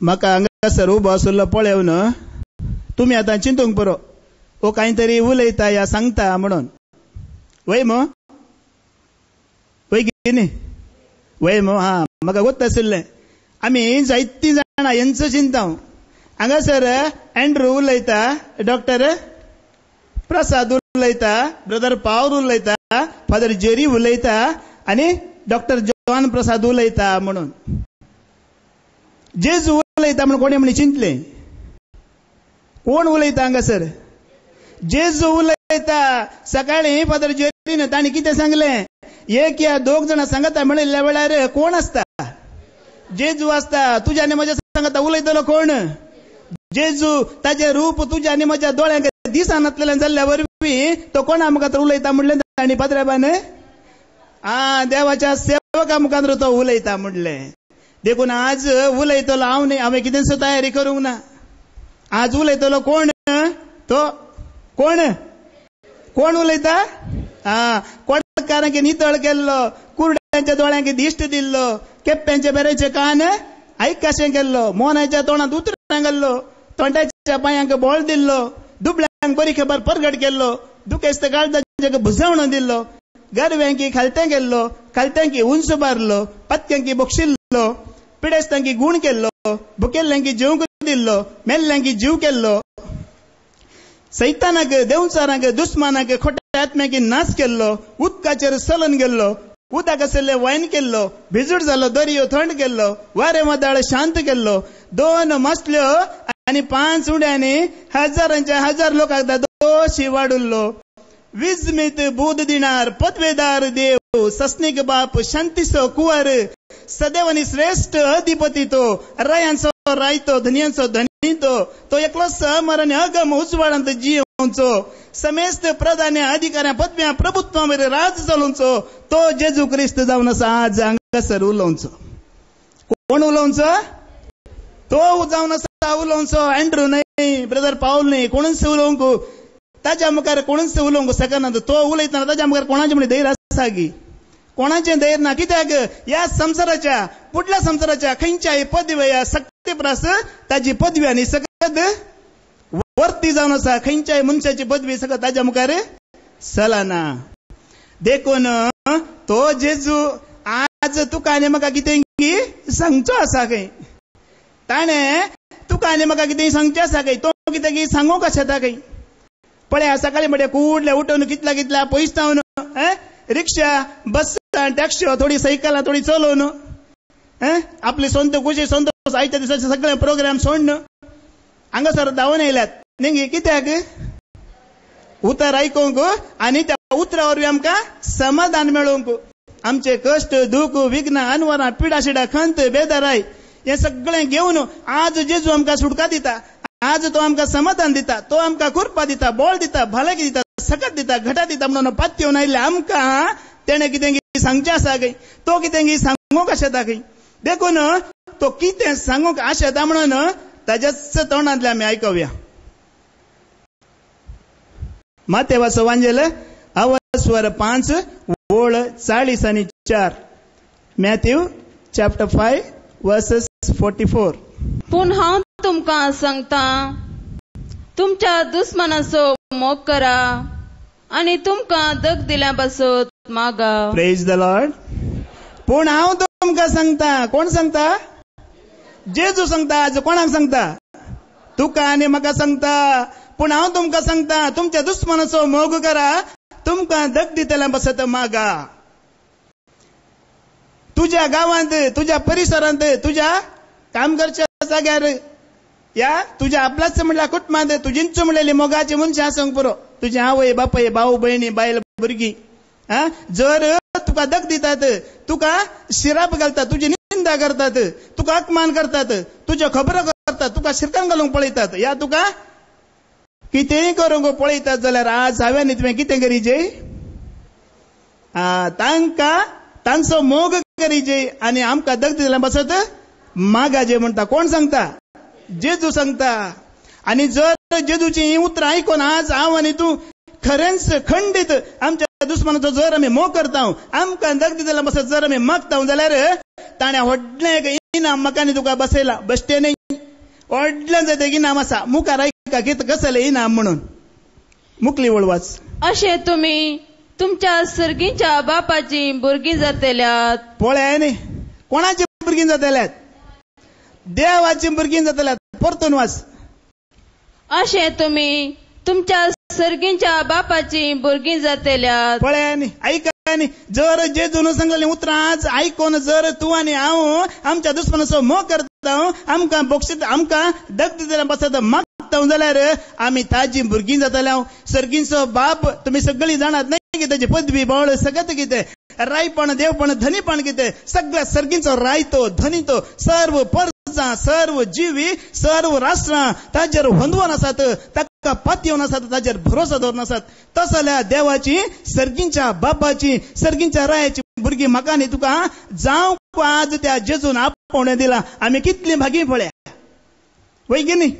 म्हाका हांगासर उबो आसलो पळयवन तुमी आतां चिंतूंक पुरो ओ कांय उलयता या सांगता म्हणून वय मो वय न्ही वय मो हा म्हाका गोत्त आशिल्लें आमी जायतीं जाणां हेंचो चिंताव हांगासर एंड्रू उलयता डॉक्टर प्रसाद उलयता ब्रदर पावल उलयता फादर जेरी उलयता आनी डॉक्टर जॉन प्रसाद उलयता म्हणून जेजू उलयता म्हणून कोणी म्हणी चिंतलें कोण उलयता हांगासर जेजू उलयता सकाळीं फादर जेरीन तांणी कितें सांगलें एक या दोग जाणां सांगता म्हणिल्ल्या वेळार कोण आसता जेजू आसता तुज्या आनी म्हज्या सांगता उलयतलो कोण जेजू ताजें रूप तुज्या आनी म्हज्या दोळ्यांक दिसानांतल्यान जाल्ल्या वरवीं तो कोणा मुखार उलयता म्हणलें तांणी पाद्रेबान देवाच्या सेवका मुखार तो उलयता म्हणलें देखून आज उलयतलो हांव न्ही हांवें कितें सुद्दां तयारी करूंक ना आज उलयतलो कोण तो कोण उलयता कोणकारांक नितळ केल्लो कुरड्यांच्या दोळ्यांक दिश्ट दिल्लो केप्प्यांच्या बेऱ्याचे कान आयकाशें केल्लो मोनाच्या तोंडांत उतरां घाल्लो तोंडाच्या पांयांक बोळ दिल्लो दुबळ्यांक बरी खबर परगट केल्लो दुखेस्त काळजांक भुजावणो दिल्लो गरव्यांकी खालतें केल्लो खालत्यांकी उंच मारलो पत्त्यांकी बक्षिल्लो पिडेस्तांकी गूण केल्लो भुकेल्ल्यांकी जेवंक दिल्लो मेल्ल्यांकी जीव केल्लो सैतानाक देवचारांक दुस्मानाक खोट्या आत्म्याकी नाश केल्लो उदकाचेर चलन गेल्लो उदक आशिल्लें वायन केल्लो भिजूड जालो दर्यो थंड केल्लो वारें वदाळ शांत केल्लो 2 मासल्यो आनी 5 उड्यांनी हजारांच्या हजार लोकांक दोशी वाडुल्लो विजमीत बोध दिणार पदवेदार देव सस्निक बाप शांतीचो कुंवर सदैव आनी श्रेष्ठ अधिपती तो रायांचो रायतो धन्यांचो धनी तो एकलो समर आनी अगम उजवाडांत जियोवचो समेस्त प्रधान अधिकाऱ्या पदव्या प्रभुत्वा वयर राज चलोवचो तो जेजू क्रिस्त जावन आसा आज हांगासर उलोवचो कोण उलोवचो तो जावन आसा उलोवचो एंड्रू न्हय ब्रदर पावल न्हय कोणूच उलोवंक ताच्या मुखार कोणूच उलोवंक शकना तो उलयतना ताच्या मुखार कोणाचें म्हण धैर्य आसा गी कोणाचें धैर्य ना कित्याक ह्या संवसाराच्या फुडल्या संवसाराच्या खंयच्याय पदव्या सक्ती प्रास ताची पदवी आनी सकत वर्ती जावन आसा खंयच्याय मनशाची पदवी सकत ताच्या मुखार चलना देखून तो जेजू आज तुका आनी म्हाका कितें सांगचो आसा खंय ताणें तुका आनी म्हाका कितें सांगचें आसा खंय तो कितें सांगूंक शकता खंय पळय सकाळीं म्हणटा कुडले उठून कितल्या पयस जावन रिक्षा बस टॅक्सी थोडी सायकलां थोडी चलोवन आपली सोंत खुशी संतोष आयच्या दिसाचे सगळे प्रोग्राम सोडन हांगासर धांवन येयल्यात न्ही कित्याक उतर आयकूंक आनी त्या उतरा वरवीं आमकां समाधान मेळोवंक आमचे कश्ट दूख विघ्न अनवरां पिडा शिडा खंत बेदाराय हें सगळें घेवन आज जेजू आमकां सुटका दिता आज तो आमकां समाधान दिता तो आमकां कृपा दिता बोळ दिता भलायकी दिता सकत दिता घटा दिता म्हणून पातयेवन आयिल्ले आमकां तेणें कितें सांगचें आसा खंय तो कितें सांगूंक आशेता खंय देखून तो कितें सांगूंक आशेता म्हणून ताच्याच तोंडांतल्यान आमी आयकूया मातेव वाचोवांजेल अवस्वर 5 ओळ 40 आनी 4 मॅथ्यू चॅप्टर 5 वर्सेस 44 पूण हांव तुमकां सांगता तुमच्या दुस्मनाचो मोग करा आनी तुमकां दग दिल्या पासत मागा प्रेज द लॉर्ड पूण हांव तुमकां सांगता कोण सांगता जेजू सांगता आज कोणाक सांगता तुका आनी म्हाका सांगता पूण हांव तुमकां सांगता तुमच्या दुस्मनाचो मोग करा तुमकां दग दितल्या पासत मागा तुज्या गांवांत तुज्या परिसरांत तुज्या काम करच्या जाग्यार या तुज्या आपल्याच म्हणल्यार कुटुंबांत तुजींच म्हणलेली मोगाची मनशां आसूंक पुरो तुजे आवय बापूय भाऊ भयणी बायल भुरगीं जर तुका दग दितात तुका शिराप घालतात तुजी निंदा करतात तुका अपमान करतात तुज्यो खबरो करतात तुका शिरकान घालूंक पळयतात या तुका कितेंय करूंक पळयतात जाल्यार आज हांवें तुवें कितें करीचे तांकां तांचो मोग करीचे आनी आमकां दग दितल्या पासत मागाजे म्हणटा कोण सांगता जेजू सांगता आनी जर जेजूची ही उतरां आयकून आज हांव आनी तूं खरेंच खंडीत आमच्या दुस्मनाचो जर आमी मोग करता आमकां दग दितल्या पासत जर आमी मागता जाल्यार ताणें व्हडलें इनाम म्हाका आनी तुका बसयला बेश्टें न्हय व्हडलें जाता इनाम आसा मुखार ऐका कितें कसलें इनाम म्हणून मुकली वळवाच. अशें तुमी तुमच्या सर्गीच्या बापाची भुरगीं जातल्यात. पळय न्ही कोणाची भुरगीं जातल्यात? देवाची भुरगीं जातल्यात. परतून वाच. अशें तुमी तुमच्या सर्गीच्या बापाची भुरगीं जातल्यात. पळय न्ही ऐका न्ही जर जेजून सांगलेलें उतरांच आयकोन जर तूं आनी हांव आमच्या दुस्मनाचो मोग करता आमकां बक्षीस आमकां दग दितल्या बसत मागता जाल्यार आमी ताजी भुरगीं जातल्या. सर्गीचो बाप तुमी सगळीं जाणात न्ही की ताची पदवी बळ सगळें कितें रायपण देवपण धनीपण कितें सगळ्या सर्गींचो रायतो धनीतो सर्व परजां सर्व जिवी सर्व राष्ट्रां ताजेर हुंदवून आसात ताका पात येवन आसात ताजेर भरोसा दवरून आसात. तसल्या देवाची सर्गींच्या बापाची सर्गींच्या रायाची भुरगीं म्हाका न्ही तुका जावं आज त्या जेजून आपोवणें दिलां. आमी कितलीं भागी पळया वय गे न्ही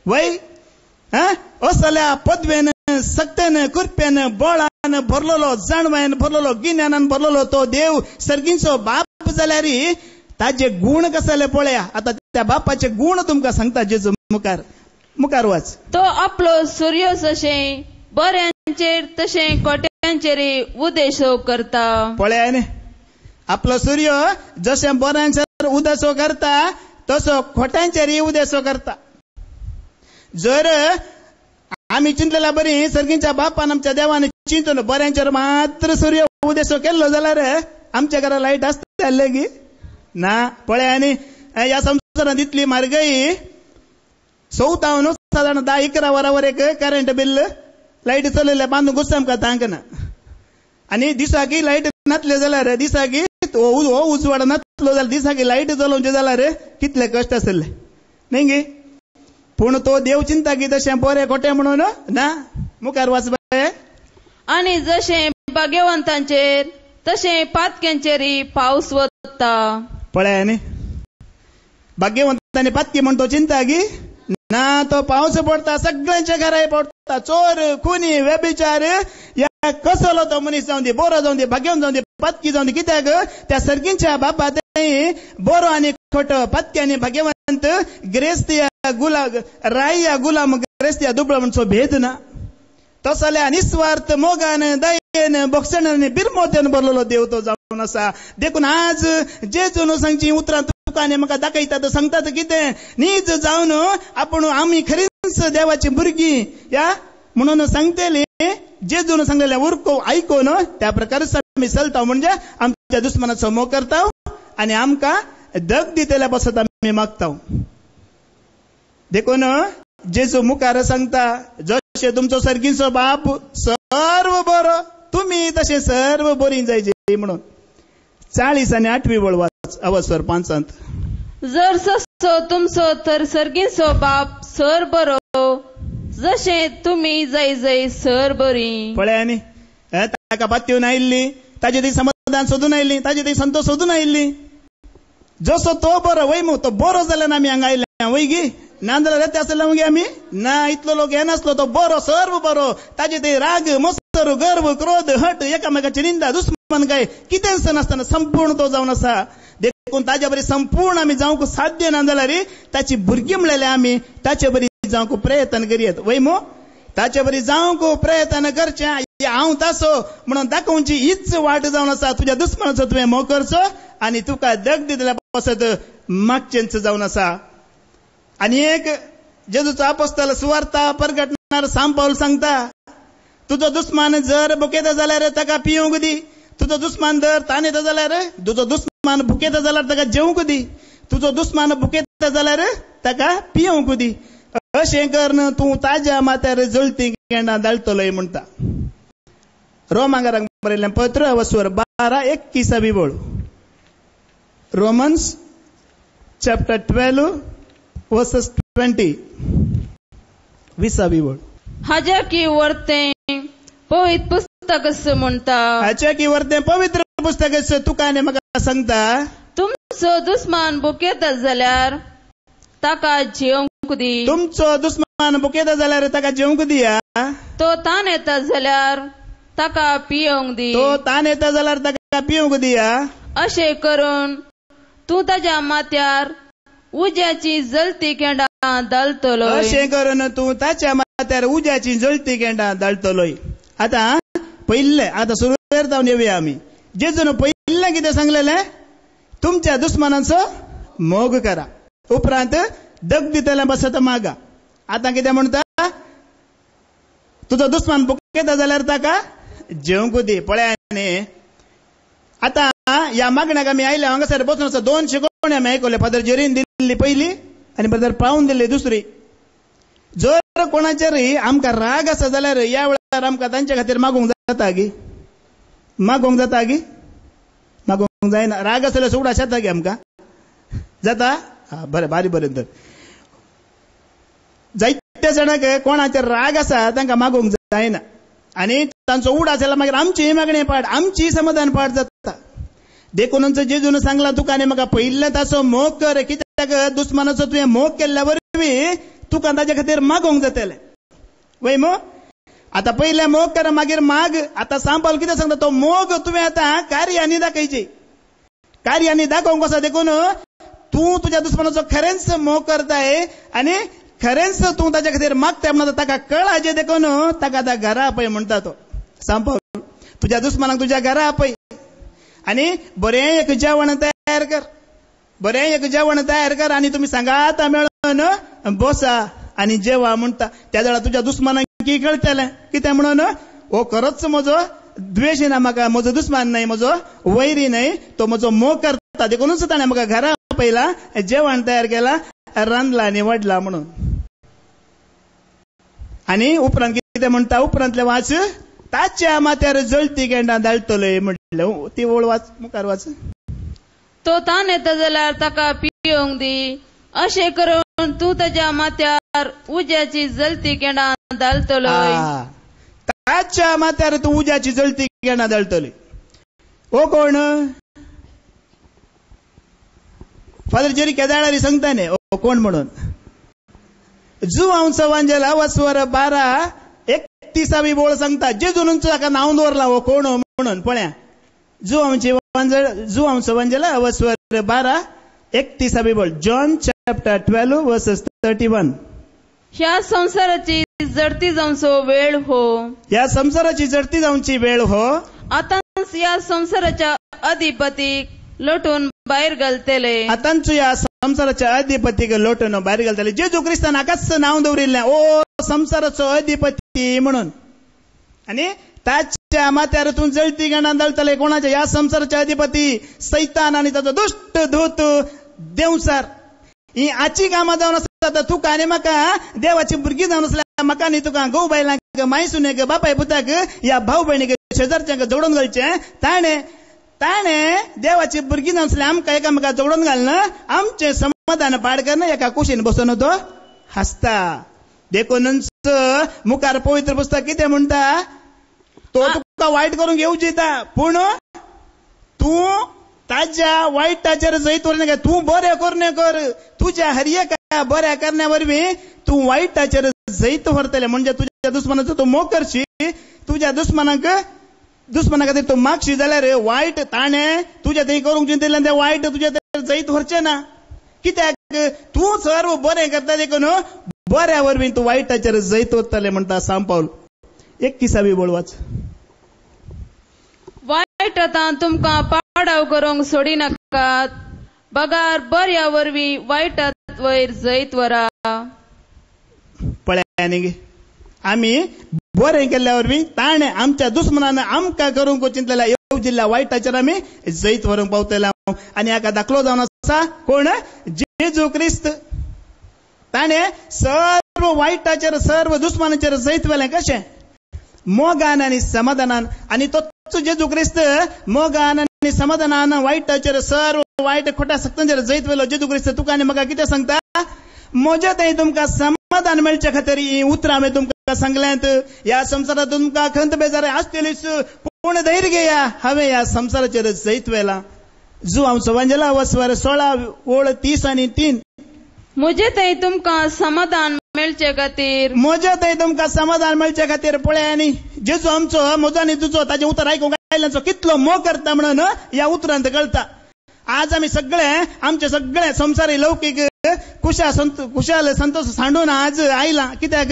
वय असल्या पदवेन सक्तेन कुरपेन बळान भरलेलो जाणवायन भरलेलो गिन्यानान भरलेलो तो देव सर्गींचो बाप जाल्यार ताजे गुण कसले पळया. आता त्या बापाचे गुण तुमकां सांगता जेजू मुखार मुखार वाच. तो आपलो सूर्य जशें बऱ्यांचेर तशें कोट्यांचेर उदेशो करता. पळया न्ही आपलो सूर्य जशें बऱ्यांचेर उदेशो करता तसो खोट्यांचेर उदेशो करता. जर आमी चिंतलेल्या बरी सर्गींच्या बापान आमच्या देवान चिंतून बऱ्यांचेर मात्र सूर्य उदेशो केल्लो जाल्यार आमच्या घरा लायट आसता लेगी ना. पळया न्ही ह्या संवसारांत इतली म्हारगाई 14 साधारण 10-11 वरांवर एक करंट बिल लायट चलयले बांदून घुसता आमकां तांक ना. आनी दिसाकी लायट नातले जाल्यार दिसाकी उजवाड नातलो जाल्यार दिसाकी लायट चलोवचे जाल्यार कितले कश्ट आसले न्ही गे. पूण तो देव चिंता की तशें बरें खोटें म्हणून ना. मुखार वाच बाय. आनी जशें भाग्यवंतांचेर तशें पातक्यांचेर पावस वता. पळय न्ही भाग्यवंतांनी पातकी म्हण तो चिंता की ना तो पावस पडटा सगळ्यांच्या घराय पडटा. चोर खुनी व्यभिचार या कसलो तो मनीस जावन दी बरो जावन दी भाग्यवंत जावन दी पातकी जावन दी कित्याक त्या सर्गींच्या बापा बरो आनी खोटो पातकी आनी भाग्यवंत ग्रेस्तिया गुलाम राया गुलाम ग्रेस्तिया दुबळो म्हणचो भेद ना. तसल्या निस्वार्थ मोगान दयेन बक्षणान बिरमोतेन भरलेलो देव तो जावन आसा. देखून आज जेजून सांगची उतरां तुका आनी म्हाका दाखयतात सांगतात कितें नीज जावन आपूण आमी खरीच देवाची भुरगीं या म्हणून सांगतेली जेजून सांगलेले उरको आयकोन त्या प्रकारे आमी चलता म्हणजे आमच्या दुस्मनाचो मोग करता आनी आमकां दग दितल्या बसत आमी मागता. देखून जेजू मुखार सांगता जशें तुमचो सर्गीचो बाप सर्व बरो तुमी तशें सर्व बरी जायचे म्हणून. 40 आनी 8वी वळ वाच अवस्वर 5. जर ससो तुमचो तर सर्गीचो बाप सर बरो जशें तुमी जाय जाय सर बरी. पळय न्ही ताका पात येवन आयिल्ली ताजे ती समाधान सोदून आयिल्ली ताजे ती संतोष सोदून आयिल्ली. जसो तो बरो वय मू तो बरो जाल्यार आमी हांगा आयले वय गी ना जाल्यार येते आसले मगे आमी ना. इतलो लोक येनासलो तो बरो सर्व बरो ताजे ते राग मत्सर गर्व क्रोध हट एकामेकाची निंदा दुस्मन काय कितेंच नासतना संपूर्ण तो जावन आसा. देखून ताजे बरी संपूर्ण आमी जावंक साध्य ना जाल्यार ताची भुरगीं म्हणलेले आमी ताचे बरी जावंक प्रयत्न करियत वय मू. ताचे बरी जावंक प्रयत्न करचे हांव तासो म्हणून दाखोवची हीच वाट जावन आसा. तुज्या दुस्मनाचो तुवें मोग करचो आनी तुका दग दितल्या बसत मागचेंच जावन आसा. आनी एक जेजूचो आपोस्तल सुवार्ता प्रगटणार सांब पाऊल सांगता तुजो दुस्मान जर भुकेता जाल्यार ताका पिवंक दी. तुजो दुस्मान जर ताण येता जाल्यार तुजो दुस्मान भुकेता जाल्यार ताका जेवंक दी. तुजो दुस्मान भुकेता जाल्यार ताका पिवंक दी. अशें करन तूं ताज्या माथ्यार जळती गेंडा दाळटलोय म्हणटा. रोमांकारांक बरयल्लें पत्र अवस्वर 12:21 वळ. रोमन्स चॅप्टर 12 वर्सेस 20 20 वळ. हाज्या की वर्तें पवित्र पुस्तक म्हणटा. हाच्या की वर्तें पवित्र पुस्तक तुका आनी म्हाका सांगता तुमचो दुस्मान भुकेता जाल्यार ताका जेवंक दी. तुमचो दुस्मान भुकेता जाल्यार ताका जेवंक दिया. तो ताण येता जाल्यार ताका पियोंक दी. तो ताण येता जाल्यार ताका पिवंक दिया. अशें करून तूं ताज्या माथ्यार उज्याची जलती केंडा दालतलोय. अशें करून तू ताच्या माथ्यार उज्याची जळती केंडा दाळतलोय. आता पहिले आता सुरवेर जावन येवया आमी. जेजून पहिले कितें सांगलेलें? तुमच्या दुस्मानांचो मोग करा, उपरांत दग दितल्या बसत मागा. आता कितें म्हणटा? तुजो दुस्मान भुकेता जाल्यार ताका जेवंक दी. पळया न्ही, आता ह्या मागण्याक आमी आयल्या हांगासर बसून आसा. 2 शिकवणी आमी आयकले. फादर जेरीन दिल्ली पयली आनी ब्रदर पावून दिल्ली दुसरी. जर कोणाचेरय आमकां राग आसा जाल्यार या वेळार आमकां तांचे खातीर मागूंक जाता गी? मागोंक जाता गी? मागोंक जायना. राग आसल्यार सुगडा शेता गी आमकां? जाता? बरें, बारी बरें. तर जायत्या जाणांक कोणाचेर राग आसा तांकां मागोंक जायना आनी तांचो उड आसल्यार मागीर आमची मागणी पाड, आमची समाधान पाड जाता. देखूनच जेजून सांगला तुका आनी म्हाका पयले ताचो मोग कर. कित्याक दुस्मानाचो तुवें मोग केल्ल्या वरवीं तुका ताचे खातीर मागोंक जातलें. वय मो? आता पयले मोग कर, मागीर माग. आता सांबाळ कितें सांगता? तो मोग तुवें आतां कार्यांनी दाखयची. कार्यांनी दाखोवंक कसो? देखून तूं तुज्या दुस्मानाचो खरेंच मोग करताय आनी खरेंच तूं ताचे खातीर मागताय म्हणून ताका कळा. जे देखून ताका आतां घरा आपय म्हणटा तो सांबाळ. तुज्या दुस्मानाक तुज्या घरा आपय आनी बरें एक जेवण तयार कर. बरें एक जेवण तयार कर आनी तुमी सांगात मेळून बसा आनी जेवा म्हणटा. त्या वेळार तुज्या दुस्मानाक की कळटलें कितें म्हणून? हो खरोच म्हजो द्वेशी ना, म्हाका म्हजो दुस्मान न्हय, म्हजो वैरी न्हय, तो म्हजो मोग करता. देखूनच ताणें म्हाका घरा आपयला, जेवण तयार केला, रांदला आनी वाडला म्हणून. आनी उपरांत कितें म्हणटा? उपरांतले वाच. ताच्या माथ्यार जळती केंडा दाळतलोय म्हटलें. ती ओळ वाच, मुखार वाच. तो ताण येता जाल्यार ताका पियोंक दी. अशें करून तूं ताच्या माथ्यार उज्याची जलती केंडा दाळतलोय. ताच्या माथ्यार तूं उज्याची जळती केंडा दाळतलोय. ओ कोण? फादर जेरी केदाळारी सांगता न्ही ओ कोण म्हणून. जुआंव सवांजेला वस्वर 12:31 बोळ सांगता. जेजून ताका नांव दवरला हो कोण म्हणून. पळया, जुआंव सवांजेला वस्वर 12:31 बोळ. John chapter 12 verses 31. ह्या संसाराची जडती जावचो वेळ हो. ह्या संसाराची जडती जावची वेळ हो. आतांच ह्या संसाराच्या अधिपतीक लोटून भायर घालतले. आतांच ह्या संसाराच्या अधिपतीक लोटून भायर घालतले. जेजू क्रिस्तान हाकाच नांव दवरिल्लें ओ संसाराचो अधिपती म्हणून. आनी ताच्या माथ्यार तूं जळती केंडा दाळतले. कोणाच्या? ह्या संसाराचे अधिपती सैतान आनी ताचो दुष्ट दूत देवसार. ही आची कामां जावन आसता. तुका आनी म्हाका देवाची भुरगीं जावन आसल्यार म्हाका न्ही तुका घोव बायलांक, माय सुनेक, बापाय पुताक, ह्या भाव भयणीक, शेजारच्यांक जोडून घालचें. ताणे देवाची भुरगीं जावन आसल्यार आमकां एकामेकां जोडून घालना, आमचें समाधान पाड करना, एका कुशीन बसून तो हासता. देखूनच मुखार पवित्र पुस्तक कितें म्हणटा? तो तुका वायट करूंक येवची येता, पूण तूं ताज्या वायटाचेर जैत व्हरनाका. तूं बरें करणे कर. तुज्या हरएका बऱ्या करण्या वरवीं तूं वायटाचेर जैत व्हरतलें. म्हणजे तुज्या दुस्मानाचो तूं मोग करशी. तुज्या दुस्माना खातीर तूं मागशी जाल्यार वायट ताणें तुज्या थंय करूंक चिंतिल्लें तें वायट तुज्या जैत व्हरचें ना. कित्याक तूं सर्व बरें करता देखून बऱ्या वरवीं तूं वायटाचेर जैत व्हरतलें म्हणटा सांब पावल. 21 बोळ वाच. वायट आतां तुमकां पाडाव करूंक सोडी नाकात. बगार बऱ्या वरवीं वायटात वयर जैत व्हरा. पळया न्ही, आमी बरें केल्ल्या वरवीं ताणें आमच्या दुस्मनान आमकां करूंक चिंतलेल्या येवजिल्ल्या वायटाचेर आमी जैत व्हरूंक पावतले. आनी हाका दाखलो जावन आसा कोण? जेजू क्रिस्त. ताणें सर्व वायटाचेर, सर्व दुस्मानाचेर जैत व्हेलें. कशें? मोगान आनी समाधानान. आनी तोच जेजू क्रिस्त मोगान आनी समाधानान वायटाचेर, सर्व वायट खोट्या सक्तींचेर जैत व्हेलो. जेजू क्रिस्त तुका आनी म्हाका कितें सांगता? म्हज्या थंय तुमकां समाधान मेळचे खातीर ही उतरां हांवें तुमकां सांगल्यांत. ह्या संवसारांत तुमकां खंत बेजार आसतलीच, पूण धैर्य घेया, हांवें ह्या संवसाराचेर जैत व्हेला. जुआंव सवांजेला वस्वर 16:30 आनी 3. म्हजे थंय तुमकां समाधान मेळचे खातीर. म्हजे थंय तुमकां समाधान मेळचे खातीर. पळया न्ही, जेजू आमचो, म्हजो आनी तुजो, ताचें उतर आयकूंक आयल्यांचो कितलो मोग करता म्हणून ह्या उतरांत कळटा. आज आमी सगळे आमचे सगळे संवसारी लौकीक खुशाल संतोष सांडून आज आयला कित्याक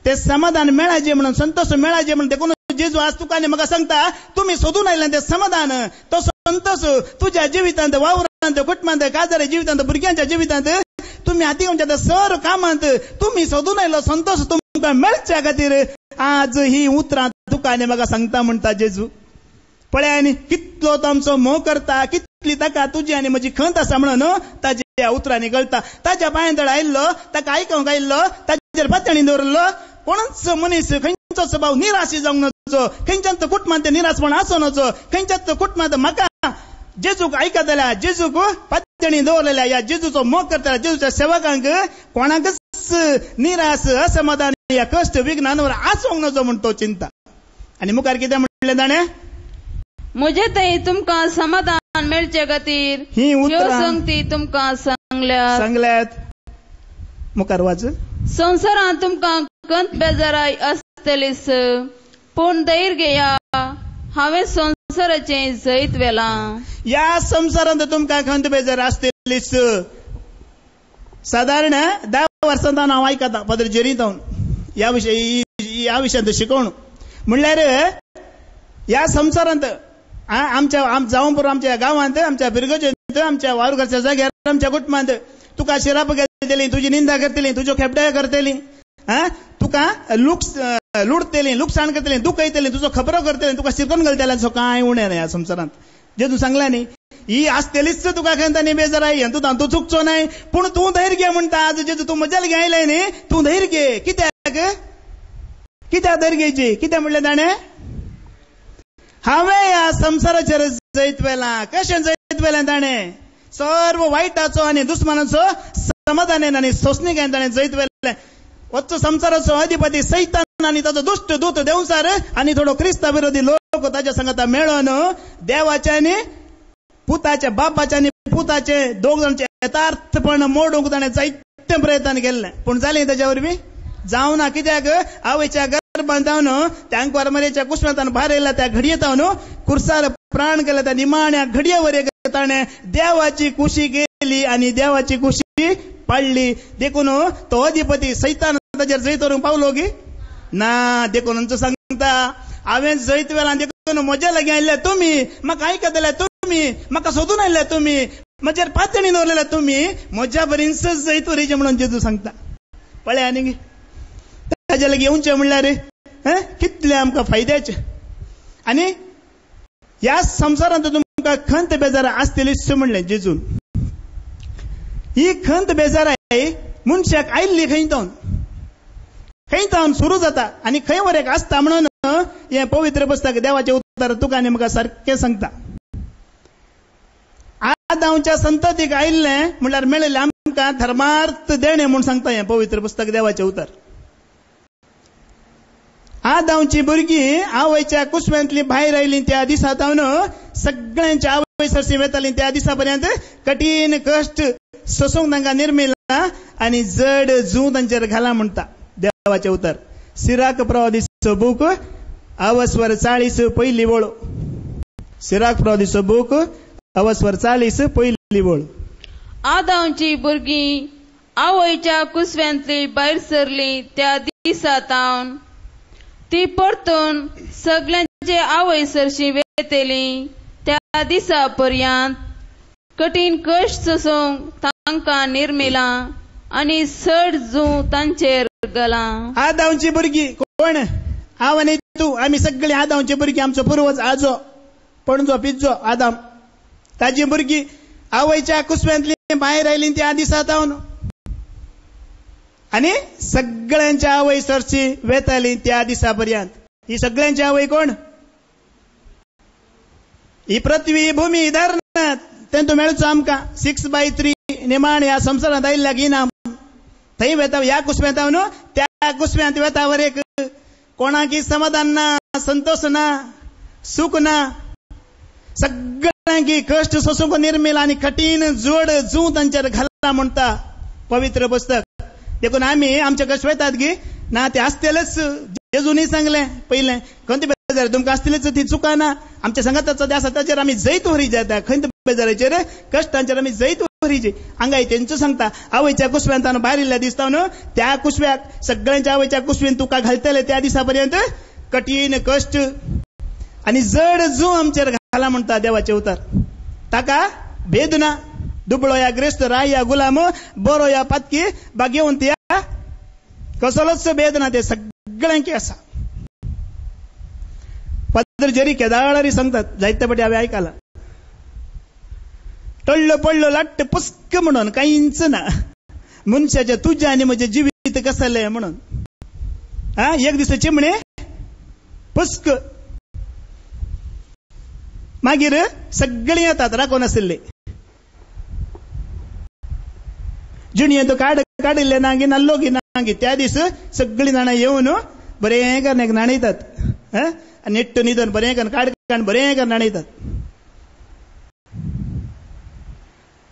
ते समाधान मेळाचे म्हणून संतोष मेळाचे म्हणून देखून जेजू आज तुका म्हाका सांगता तुम्ही सोदून आयला ते समाधान तो संतोष तुझ्या जिवितांत वावरांत कुटुंबांत काजाऱ्या जिवितांत भुरग्यांच्या जिवितांत तुम्ही हातीच्या सर कामांत तुम्ही सोदून आयलो संतोष तुमकां मेळच्या खातीर आज ही उतरां तुका म्हाका सांगता म्हणटा जेजू पळय आनी कितलो तो आमचो मोह करता कितली ताका तुजी आनी म्हजी खंत आसा म्हणून ताच्या उतरांनी कळटा ताच्या पांयदळ आयिल्लो ताका आयकूंक आयिल्लो ताचेर पातळी दवरलो कोणच मनीस खंयचोच भाव निराशी जावंक नजो खंयच्याच कुटुंबांत ते निराशपण आसूं नजो खंयच्याच कुटुंबांत म्हाका जेजूक आयकतल्या जेजूक पातळी दवरलेल्या या जेजूचो मोग करतल्या जेजूच्या सेवकांक कोणाकच निराश असमाधान या कष्ट विघ्नांवर आसूंक नजो म्हूण तो चिंता आनी मुखार कितें म्हणलें ताणें म्हजे थंय तुमकां समाधान मेळचे खातीर ही उतरां संगती तुमकां सांगल्यात मुखार वाच संवसारांत तुमकां खंत बेजाराय आसतलीच पूण धैर्य घेया हांवें संवसाराचें जैत वेलां या संवसारांत तुमकां खंत बेजार आसतलीच सादारण 10 वर्सांत हांव आयकता फादर जेरीतावन ह्या विशयांत शिकवण म्हणल्यार ह्या संवसारांत आमच्या जावं पुरो आमच्या गांवांत आमच्या बिरगोजेंत आमच्या वारुघरच्या जाग्यार आमच्या कुटुंबांत तुका शिराप घालतली तुजी निंदा करतली तुज्यो खेपड्या करतली तुका लुटतली लुकसाण करतली दुखयतली तुजो खबरो करतली तुका शिरकोन घालतले असो कांय उणें ना ह्या संवसारांत जेजू सांगला न्ही ही आसतलीच तुका खंत आनी बेजाराय तूं चुकचो नाय पूण तूं धैर्य घे म्हणटा आज जेजू तूं मजाल घे आयलाय न्ही तूं धैर्य घे कित्याक धैर्य घेवची कितें म्हणलें ताणें हांवें ह्या संवसाराचेर जैत वेलां कशें जैत वेलें ताणें सर्व वायटाचो आनी दुस्मानाचो समाधान आनी सोंसणीक ताणें जैत वेलें वचचो संवसाराचो अधिपती सैतान आनी ताचो दुश्ट दूत देवसार आनी थोडो क्रिस्ताव विरोधी लोक ताच्या संगता मेळोन देवाचे आनी पुताचे बापाचे आनी पुताचे दोग जाणांचे यथार्थपण मोडूंक ताणें जायते प्रयत्न केल्ले पूण जालें ताच्या वरवीं जावना कित्याक आवयच्या गर्भांत जावन त्या अंकुरमरेच्या कुस्मांतान भायर येयला त्या घडयेतावन कुर्सार प्राण गेला त्या निमाण्या घडयेवर ताणें देवाची खुशी केली आनी देवाची खुशी पाळली देखून तो अधिपती सैतान ताचेर जैत व्हरूंक पावलो की ना देखून सांगता हांवें जैत वेलां देखून म्हज्या लागीं आयिल्ले तुमी म्हाका आयकतले तुमी म्हाका सोदून आयिल्ले तुमी म्हजेर पातळी दवरलेले तुमी म्हज्या बरींच जैत व्हरीचें म्हणून जेजू सांगता पळय आनी ताजे लागीं येवचें म्हणल्यार कितले आमकां फायद्याचे आनी ह्या संवसारांत तुमकां खंत बेजार आसतलीच म्हणलें जेजून ही खंत बेजाराय मनशाक आयिल्ली खंय तावन सुरू जाता आनी खंय वर एक आसता म्हणून हें पवित्र पुस्तक देवाचें उतर तुका आनी म्हाका सारकें सांगता आदामच्या संततीक आयिल्लें म्हणल्यार मेळिल्लें आमकां धर्मार्थ देणें म्हूण सांगता हें पवित्र पुस्तक देवाचें उतर आदामची भुरगीं आवयच्या कुस्म्यांतलीं भायर आयलीं त्या दिसा तावन सगळ्यांच्या आवय सरशी वेतालीं त्या दिसा पर्यंत कठीण कश्ट सोसूंक तांकां निर्मिला आनी जड जू तांचेर घाला म्हणटा देवाचें उतर सिराक प्रवादीचो बूक अवस्वर 40 पयली वळ सिराक प्रवादीचो बूक अवस्वर 40 पयली वळ आदामची भुरगीं आवयच्या कुस्व्यांतलीं भायर सरलीं त्या दिसा तावन ती परतून सगळ्यांचे आवय सरशी वेतेली त्या दिसा पर्यंत कठीण कश्ट सोसूंक तांकां निर्मिला आनी सड जू तांचेर घाला आदामची भुरगीं कोण हांव आनी तूं आमी सगळीं आदामची भुरगीं आमचो पुर्वज आजो पणजो पिज्जो आदाम ताजी भुरगीं आवयच्या कुस्व्यांतलीं भायर आयलीं त्या दिसा तावन आनी सगळ्यांच्या आवय सरची वेताली त्या दिसा पर्यंत ही सगळ्यांची आवय कोण ही पृथ्वी भूमी धरण तेंतू मेळचो आमकां 6/3 निमाण ह्या संवसारांत आयिल्ल्या गिनाम थंय वेता ह्या कुस्म्यांत न्हू त्या कुस्म्यांत वेता वर एक कोणाकी समाधान ना संतोष ना सुख ना सगळ्यांकी कश्ट सोसूंक निर्मिल आनी कठीण जोड जू तांचेर घाला म्हणटा पवित्र पुस्तक देखून आमी आमचे कश्ट वेतात की ना ते आसतलेच जेजूनी सांगलें पयलें खंत बेजार तुमकां आसतलीच ती चुका ना आमच्या संगताचो आसा ताचेर आमी जैत व्हरी जाता खंत बेजाराचेर कश्टांचेर आमी जैत बरीचे हांगा तेंचो सांगता आवयच्या कुसव्यान ताणें भायर इल्ल्या दिसता न्हू त्या कुसव्याक सगळ्यांच्या आवयच्या कुसवेन तुका घालतले त्या दिसा पर्यंत कठीण कश्ट आनी जड जू आमचेर घाला म्हणटा देवाचे उतार. ताका भेद ना. दुबळो या ग्रेस्त राय या गुलाम बरो या पातकी भाग्यवंत या कसलोच भेद ना. ते सगळ्यांकी आसा. फादर जेरी केदाळारी सांगतात जायते फाटी हांवें आयकलां टळ्ळो पडलो लाट्ट पुस्क म्हणून कांयच ना मनशाच्या तुझ्या आनी म्हजें जिवीत कसलें म्हणून. एक दीस चिमणे पुस्क मागीर सगळीं येतात राखून आशिल्ले जिणये तो काडिल्ले नांगी नाल्लो गी नांगी त्या दीस सगळीं जाणां येवन बरें करून एक नाणयतात आनी नेट्ट न्हिदोन बरें करून काडकान बरें करून नाणयतात.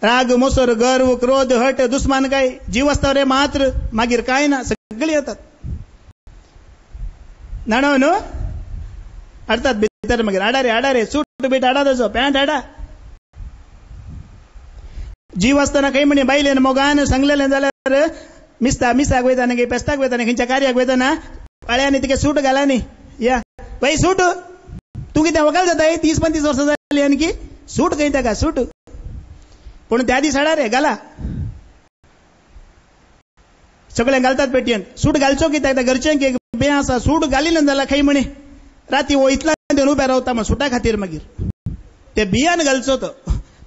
राग मोसोर गर्व क्रोध हट दुस्मानकाय जीव आसता रे मात्र मागीर कांय ना सगळीं येतात नाणो न्हू हाडटात भितर मागीर हाडा रे सूट बीट हाडा ताजो पॅन्ट हाडा. जीव आसतना खंय म्हणे बायलेन मोगान सांगलेलें जाल्यार मिसाक वयताना गे पेस्ताक वयताना खंयच्या कार्याक वयताना पाळ्यांनी तिका सूट घालानी या बाई सूट तूं कितें वकाल जाता 30-35 वर्सां जालीं आनी सूट खंय ताका सूट पूण त्या दीस हाडा रे घाला. सगळें घालतात पेटयेन सूट घालचो कित्याक घरच्यांक एक बे आसा सूट घालिना जाल्यार खंय म्हणे राती वयतला देवन उबे रावता म्हण सुटा खातीर मागीर ते बियान घालचो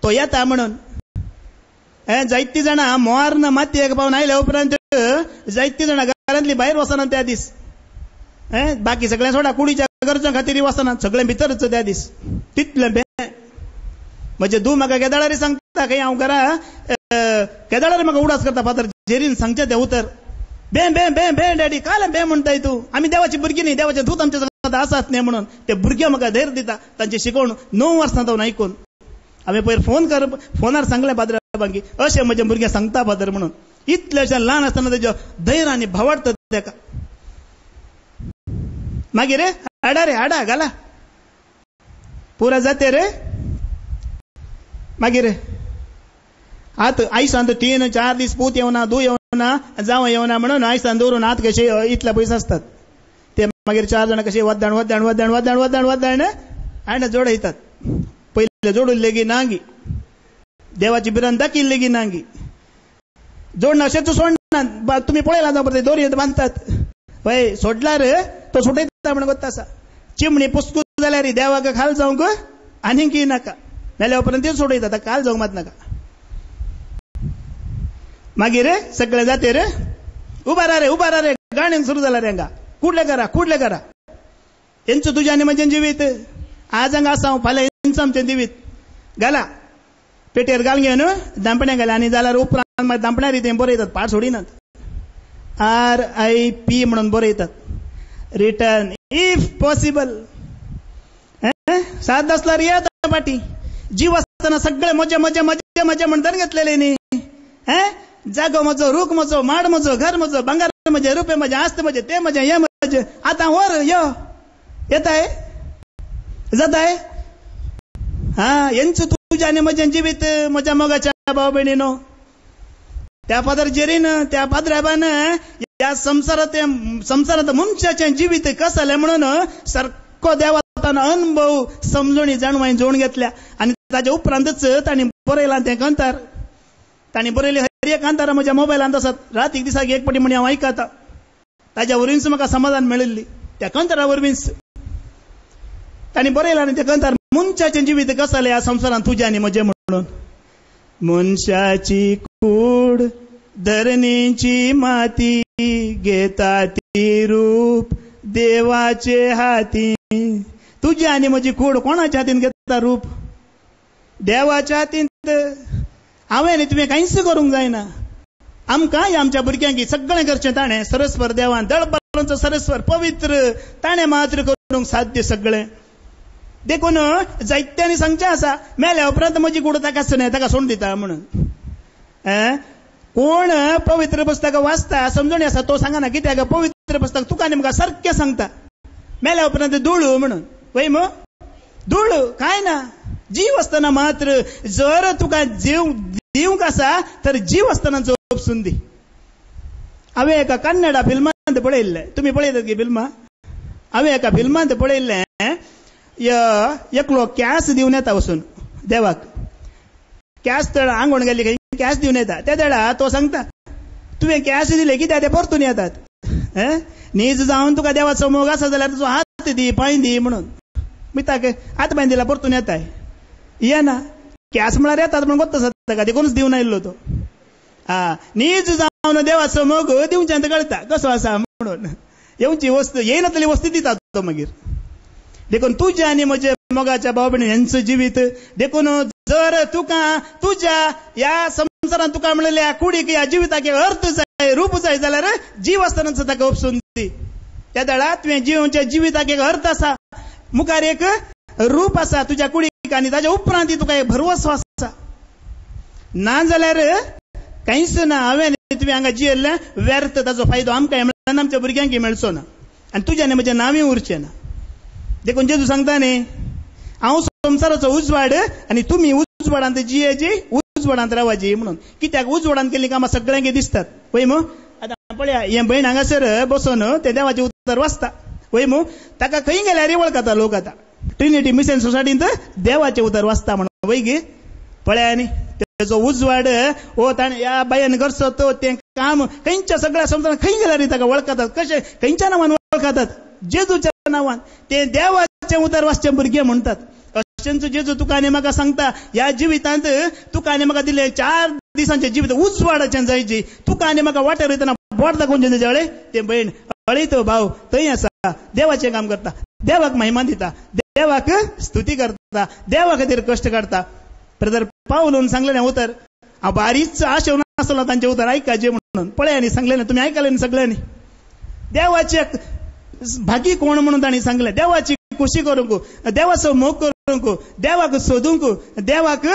तो येता म्हणून. जायतीं जाणां मोहार मातयेक पावन आयल्या उपरांत जायतीं जाणां घरांतली भायर वचना त्या दीस बाकी सगळें सोडा कुडीच्या गरजां खातीर वचना सगळें भितरच त्या दीस तितलें बे. म्हजे धूव म्हाका केदाळारी सांगता खंय हांव घरा केदाळारी म्हाका उडास करता फादर जेरीन सांगचें तें उतर बे बे बे बे डॅडी काल बे म्हणटाय तूं आमी देवाची भुरगीं न्ही देवाचे दूत आमच्या जगांत आसात न्ही म्हणून ते भुरगे म्हाका धैर्य दिता तांचे शिकोवण 9 वर्सां जावन आयकून हांवें पयर फोनार सांगलें पाद्राबांकी अशें म्हजें भुरगें सांगता फादर म्हणून इतलेशें ल्हान आसतना तेजो धैर्य आनी भावाडटा ताका. मागीर हाडा घाला पुरा जाते रे मागीर आत आयसान 3-4 दीस पूत येवना धू येवना जावं येवना म्हणून आयसान दवरून आत कशे इतले पयस आसतात ते मागीर 4 जाणां कशे वद्दाण आनी जोडयतात. पयले जोडून लेगी नांगी देवाची बिरान दाखिल्ली लेगी नांगी जोडना अशेंच सोडना तुमी पळयला जावं ते दोरयेंत बांदतात पळय सोडल्यार तो सुटयता म्हणून गोत्ता आसा. चिमणी पुस्कू जाल्यार देवाक खाल जावंक आनीक नाका मेल्या उपरांत ते सोडयता ताका खाल जावंक मात नाका. मागीर सगळें जाते रे उबा रे गाणें सुरू जाल्यार हांगा कुडले करा हेंचो तुजें आनी म्हजें जिवीत आज हांगा आसा फाल्यां हेंचो आमचें जिवीत घाला पेटेर घाल घेवन दांपण्या घाला आनी जाल्यार उपरांत मागीर दांपण्यार तें बरयतात पाट सोडिनात RIP म्हणून बरयतात रिटर्न इफ पॉसिबल. साथ आसल्यार येता पाटी जीव आसतना सगळे मजा म्हणटान घेतलेले न्ही जागो म्हजो रूख म्हजो माड म्हजो घर म्हजो भांगार म्हजे रुपये म्हजे आस्त म्हजे ते म्हजे हे म्हजे आतां वर यो येताय जाताय हेंचो तुजें आनी म्हजें जिवीत म्हज्या मोगाच्या भाव भयणीनो. त्या फादर जेरीन त्या पाद्राबान ह्या संवसारांत मनशाचें जिवीत कसलें म्हणून सारको देवातान अनुभव समजणी जाणवाय जोड घेतल्या आनी ताच्या उपरांतच तांणी बरयलां तें कांतार. तांणी बरयली हर एक कांतारां म्हज्या मोबायलांत आसात रातीक दिसाक एक पाटी म्हणी हांव आयकता ताच्या वरवींच म्हाका समाधान मेळिल्ली त्या कांतारा वरवींच तांणी बरयलां आनी तें कांतार मनशाचें जिवीत कसलें ह्या संवसारांत तुजें आनी म्हजें म्हणून. मनशाची कूड धरणीची माती घेता ती रूप देवाचे हाती. तुजी आनी म्हजी कूड कोणाच्या हातीन घेता रूप देवाच्या हातींत. हांवें न्ही तुवें कांयच करूंक जायना आमकां आमच्या भुरग्यांक सगळें करचें ताणें सरस्वर देवान दळबारांचो सरस्वर पवित्र ताणें मात्र करूंक साध्य सगळें. देखून जायत्यांनी सांगचें आसा मेल्या उपरांत म्हजी कूड ताकाच न्हय ताका सोडून दिता म्हणून. कोण पवित्र पुस्तक वाचता समजणी आसा तो सांगना कित्याक पवित्र पुस्तक तुका आनी म्हाका सारकें सांगता मेल्या उपरांत धूळ म्हणून पळय मो धूळ कांय ना जीव आसतना मात्र जर तुका जीव दिवंक आसा तर जीव आसतना जोपसून दी. हांवें एका कन्नडा फिल्मांत पळयल्लें, तुमी पळयतात की फिल्मां? हांवें एका फिल्मांत पळयल्लें, एकलो कॅस दिवन येता वचून देवाक. कॅस तळ आंगवण गेल्ली खंय कॅस दिवन येता. त्या तेडा तो सांगता, तुवें कॅस दिले कित्याक ते परतून येतात. नीज जावन तुका देवाचो मोग आसा जाल्यार तुजो हात दी, पांय दी म्हणून. मिताक हात पांय दिला परतून येताय. येना. कॅस म्हळ्यार येतात म्हणून कोत्ता जाता, देखूनच दिवन आयिल्लो तो. नीज जावन देवाचो मोग दिवच्यान कळटा कसो आसा म्हणून. येवची वस्तू येयनातली वस्तू दिता तो मागीर. देखून तुज्या आनी म्हज्या मोगाच्या भाव भयणी हेंचो जिवीत देखून जर तुका तुज्या ह्या संवसारांत तुका म्हणलेल्या कुडीक ह्या जिविताक एक अर्थ जाय, रूप जाय जाल्यार जीव आसतनाच ताका उपसून दी. त्या वेळा तुवें जीवच्या जिविताक एक अर्थ आसा, मुखार एक रूप आसा तुज्या कुडीक, आनी ताच्या उपरांत तुका एक भरवसो आसा. ना जाल्यार कांयच ना. हांवें तुवें हांगा जियेल्लें व्यर्थ, ताचो फायदो आमकांय मेळना, आमच्या भुरग्यांक मेळचो ना, आनी तुज्या आनी म्हजें नांवूय उरचें ना. देखून जेजू सांगता न्ही, हांव संवसाराचो उजवाड आनी तुमी उजवाडांत जियेची, उजवाडांत रावाची म्हणून. कित्याक उजवाडांत केल्लीं कामां सगळ्यांक दिसतात वय मू. आतां पळया, हें भयण हांगासर बसून ते देवाचें उतर वाचता वय मू. ताका खंय गेल्यार वळखता लोक. आतां ट्रिनिटी मिशन सोसायटींत देवाचें उतर वाचता म्हणून वय गे. पळया न्ही तेजो उजवाड हो ताणें ह्या बायन करचो तो तें काम खंयच्या सगळ्या संवसारांत खंय गेल्यार ताका वळखतात. कशें खंयच्या नांवान वळखतात? जेजूच्या नांवान. ते देवाचें उतर वाचचे भुरगे म्हणटात. अशेंच जेजू तुका आनी म्हाका सांगता, ह्या जिवितांत तुका आनी म्हाका दिलें 4 दिसांचें जिवीत उजवाडाचें जायची. तुका आनी म्हाका वाटेर वयतना बोट दाखोवचें तेजे कडेन. ते भयण अळयतो भाव थंय आसा, देवाचें काम करता, देवाक महिमा दिता, देवाक स्तुती करता, देवा खातीर कश्ट काडटा. ब्रदर पावलून सांगलें उतर, हांव बारीच आशेवन नासलो तांचें उतर आयकाचें म्हणून. पळया सांगलें तुमी आयकलें सगळ्यांनी. देवाचे भागी कोण म्हणून तांणी सांगलें. देवाची खुशी करूंक, देवाचो मोग करूंक, देवाक सोदूंक, देवाक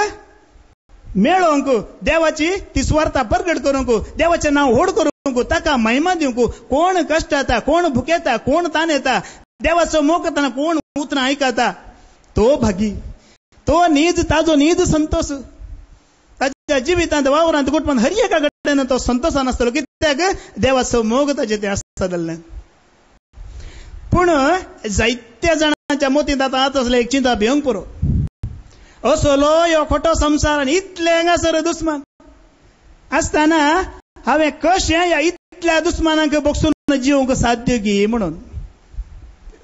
मेळोवंक, देवाची ती स्वार्था प्रगट करूंक, देवाचें नांव व्हड करूंक, ताका महिमा दिवंक. कोण कश्ट येता, कोण भुकेता, कोण ताण येता, देवाचो मोग करतना कोण उतरां आयकता, तो भागी, तो नीज, ताजो नीज संतोष. ताच्या जिवितांत वावरांत कुटुंबांत हर एका कडेन तो संतोशान आसतलो. कित्याक देवाचो मोग ताचें तें आसता जाल्लें. पूण जायत्या जाणांच्या मोतींत आतां असलें एक चिंता भिवंक पुरो. असलो ह्यो खोटो संवसार आनी इतले हांगासर दुस्मान आसतना हांवें कशें ह्या इतल्या दुस्मानांक बोगसून जिवंक साध्य गी म्हणून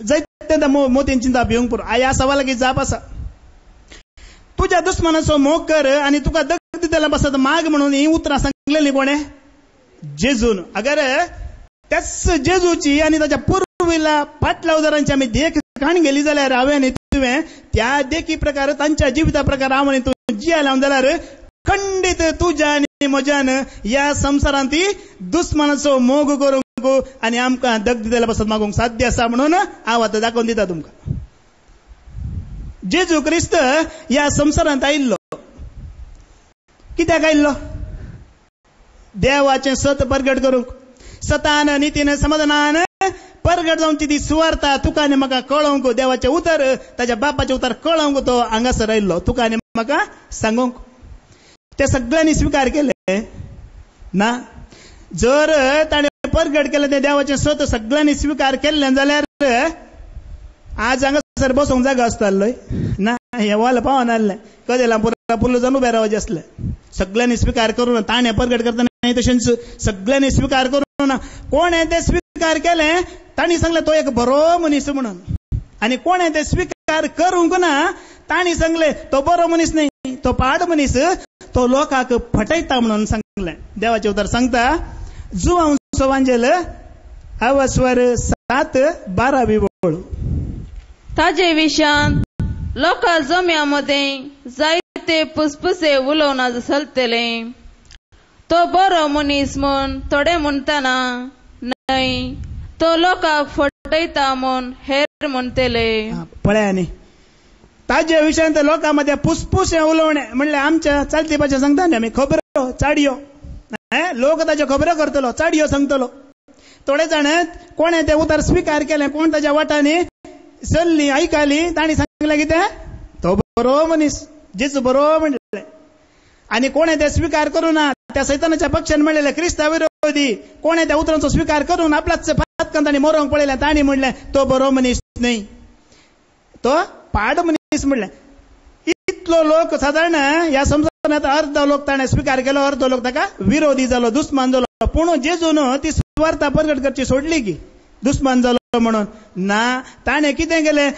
जायत्या मोतीन चिंता भिवंक पुरो. ह्या सवालाक जाप आसा. तुज्या दुस्मानाचो मोग कर आनी तुका दग दितले बसत माग म्हणून ही उतरां सांगलेलीं कोणे? जेजून. अगर त्याच जेजूची आनी ताच्या पूर्वीला फाटल्या उदारांची आमी देख काण गेली जाल्यार हांवें आनी तुवें त्या देखी प्रकार तांच्या जिविता प्रकार हांव आनी तूं जियेला जाल्यार खंडीत तुज्या आनी म्हज्यान ह्या संवसारांत दुस्मानाचो मोग करूंक आनी आमकां दग दितले बसत मागूंक साध्य आसा म्हणून हांव आतां दाखोवन दिता तुमकां. जेजू क्रिस्त ह्या संवसारांत आयिल्लो. कित्याक आयिल्लो? देवाचें सत प्रगट करूंक. सतान नितीन समाधानान प्रगट जावची ती सुवार्ता तुका आनी म्हाका कळोवंक, देवाचें उतर, ताच्या बापाचें उतर कळोवंक तो हांगासर आयिल्लो, तुका आनी म्हाका सांगूंक. ते सगळ्यांनी स्विकार केले ना? जर ताणें प्रगट केलें तें देवाचें सत सगळ्यांनी स्विकार केल्लें जाल्यार आज हांगासर बसूंक जागा आसतालोय ना? हें वॉल पावना आसलें. कदेला पुल्ल जावन उबें रावचें आसलें. सगळ्यांनी स्विकार करून ताणें प्रगट करतना तशेंच सगळ्यांनी स्विकार करून कोणें तें स्विकार केलें तांणी सांगलें तो एक बरो मनीस म्हणून. आनी कोणें तें स्विकार करूंक ना तांणी सांगलें तो बरो मनीस न्ही, तो पाड मनीस, तो लोकांक फटयता म्हणून सांगलें. देवाचें उतर सांगता जुवांव सोवांजेल अवस्वर 7:12 ताजे विशांत लोकां जम्यामध्ये जायते पुसपुसे उलोवन चलतले. तो बरो मनीस म्हूण थोडे म्हणटना न्हय, तो लोकांक फटयता म्हूण हेर म्हणटले. पळया न्ही ताजे विशयांत लोकां मध्ये पुसपुसे उलोवणे म्हणले आमच्या चलती भाशेन सांगता न्ही आमी खबरो चाडयो. लोक ताच्यो खबरो करतलो, चाडयो सांगतलो. थोडे जाण कोणें तें उतर स्विकार केलें, कोण ताच्या वाटांनी चल्ली आयकली, तांणी सांगलें कितें तो बरो मनीस, जेजू बरो म्हणलें. आणि कोणे ते स्वीकार करू ना त्या सैतानाच्या पक्षान म्हणलेले ख्रिस्ता विरोधी कोणे त्या उतरांचो स्वीकार करून आपलाच फातकंत आणि मोरोंक पळयले ताणी म्हणले तो बरो मनीस नाही, तो पाड मनीस म्हणले. इतलो लोक साधारण या समजात अर्ध लोक ताणे स्वीकार केलो, अर्ध लोक ताका विरोधी जालो, दुस्मान जालो. पूण जेजून ती सुवार्ता प्रगट करची सोडली की दुस्मान जालो म्हणून ना, ताणे कितें केले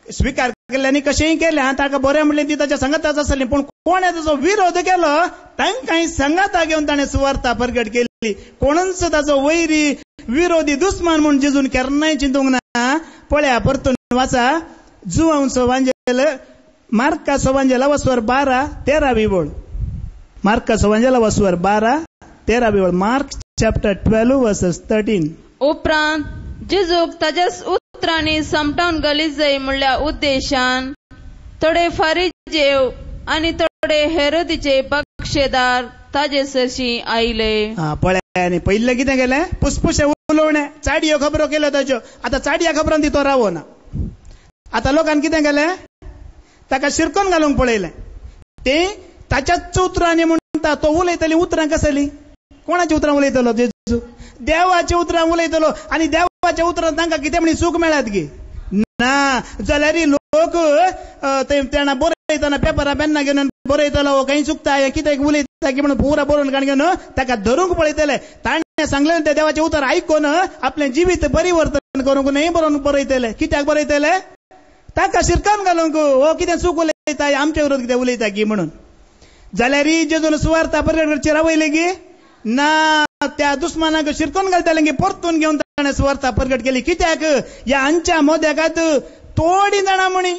स्वीकार केले आनी कशेंय केले. ताका बरें म्हणलें ती ताच्या संगताच आसली, पूण कोणे ताचो विरोध केलो तांकांय संगता घेवन ताणें सुवार्ता प्रगट केली. कोणूच ताचो वैरी विरोधी दुस्मान म्हणून जेजून केन्नाय चिंतूंक ना. पळया परतून वाचा जुवांचो वांजेल मार्काचो वांजेला वसवर 12-13 वळ. मार्काचो वांजेला वसवर 12-13 वळ. Mark chapter 12 versus 13. उपरांत जेजूक ताच्या उतरांनी समटावन गलीच जाय म्हणल्या उद्देशान थोडे फारिजेव आनी थोडे हेरोदीचे पक्षेदार ताजे सरशी आयले. पळय पयले कितें केलें पुसपुशे उलोवणे चाडयो खबरो केल्यो ताच्यो. आतां चाडया खबरांनी तो रावो ना. आतां लोकांनी कितें केलें ताका शिरकोन घालूंक पळयलें. ते ताच्याच उतरांनी म्हणटा तो उलयतली उतरां कसली कोणाची उतरां उलयतलो जेजू देवाची उतरां उलयतलो आनी देवाच्या उतरां तांकां कितें म्हणी सूख मेळत गे ना. जाल्यार लोक तेणा बरयतना पेपरां पेन्ना घेवन बरयतलो खंय चुकता कितें उलयता की म्हणून पुरा बरोवन काण घेवन ताका धरूंक पळयतले. ताणें सांगलें ते देवाचें उतर आयकून आपलें जिवीत परिवर्तन करूंक न्हय बरयतले. कित्याक बरयतले ताका शिरकान घालूंक हो कितें चूक उलयता आमचे विरोध कितें उलयता की म्हणून. जाल्यार जेजून सुवार्ता प्रगट करची रावयले गी ना, त्या दुस्मानाक शिरकोन घालताले गी परतून घेवन ताणें सुवार्ता प्रगट केली. कित्याक ह्या आमच्या मोद्याकात थोडी जाणां म्हणी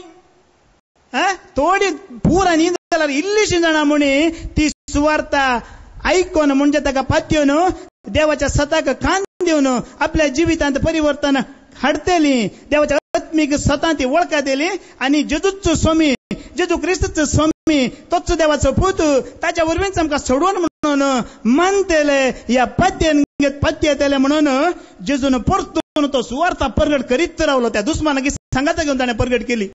थोडी पुरा न्ही जाल्यार इल्लीशीं जाणां म्हणी ती सुवार्ता आयकून म्हणजे ताका पातयेवन देवाच्या सताक कान दिवन आपल्या जिवितांत परिवर्तन हाडटली. देवाच्या आत्मीक सता ती वळखतली आनी जेजूचो स्वामी जेजू क्रिस्तचो स्वामी तोच देवाचो पूत ताच्या वरवींच आमकां सोडवण म्हणून मानतले ह्या पातयेतले म्हणून जेजून परतून तो सुवार्ता प्रगट करीत रावलो. त्या दुस्मानाक सांगाता घेवन ताणें प्रगट केली.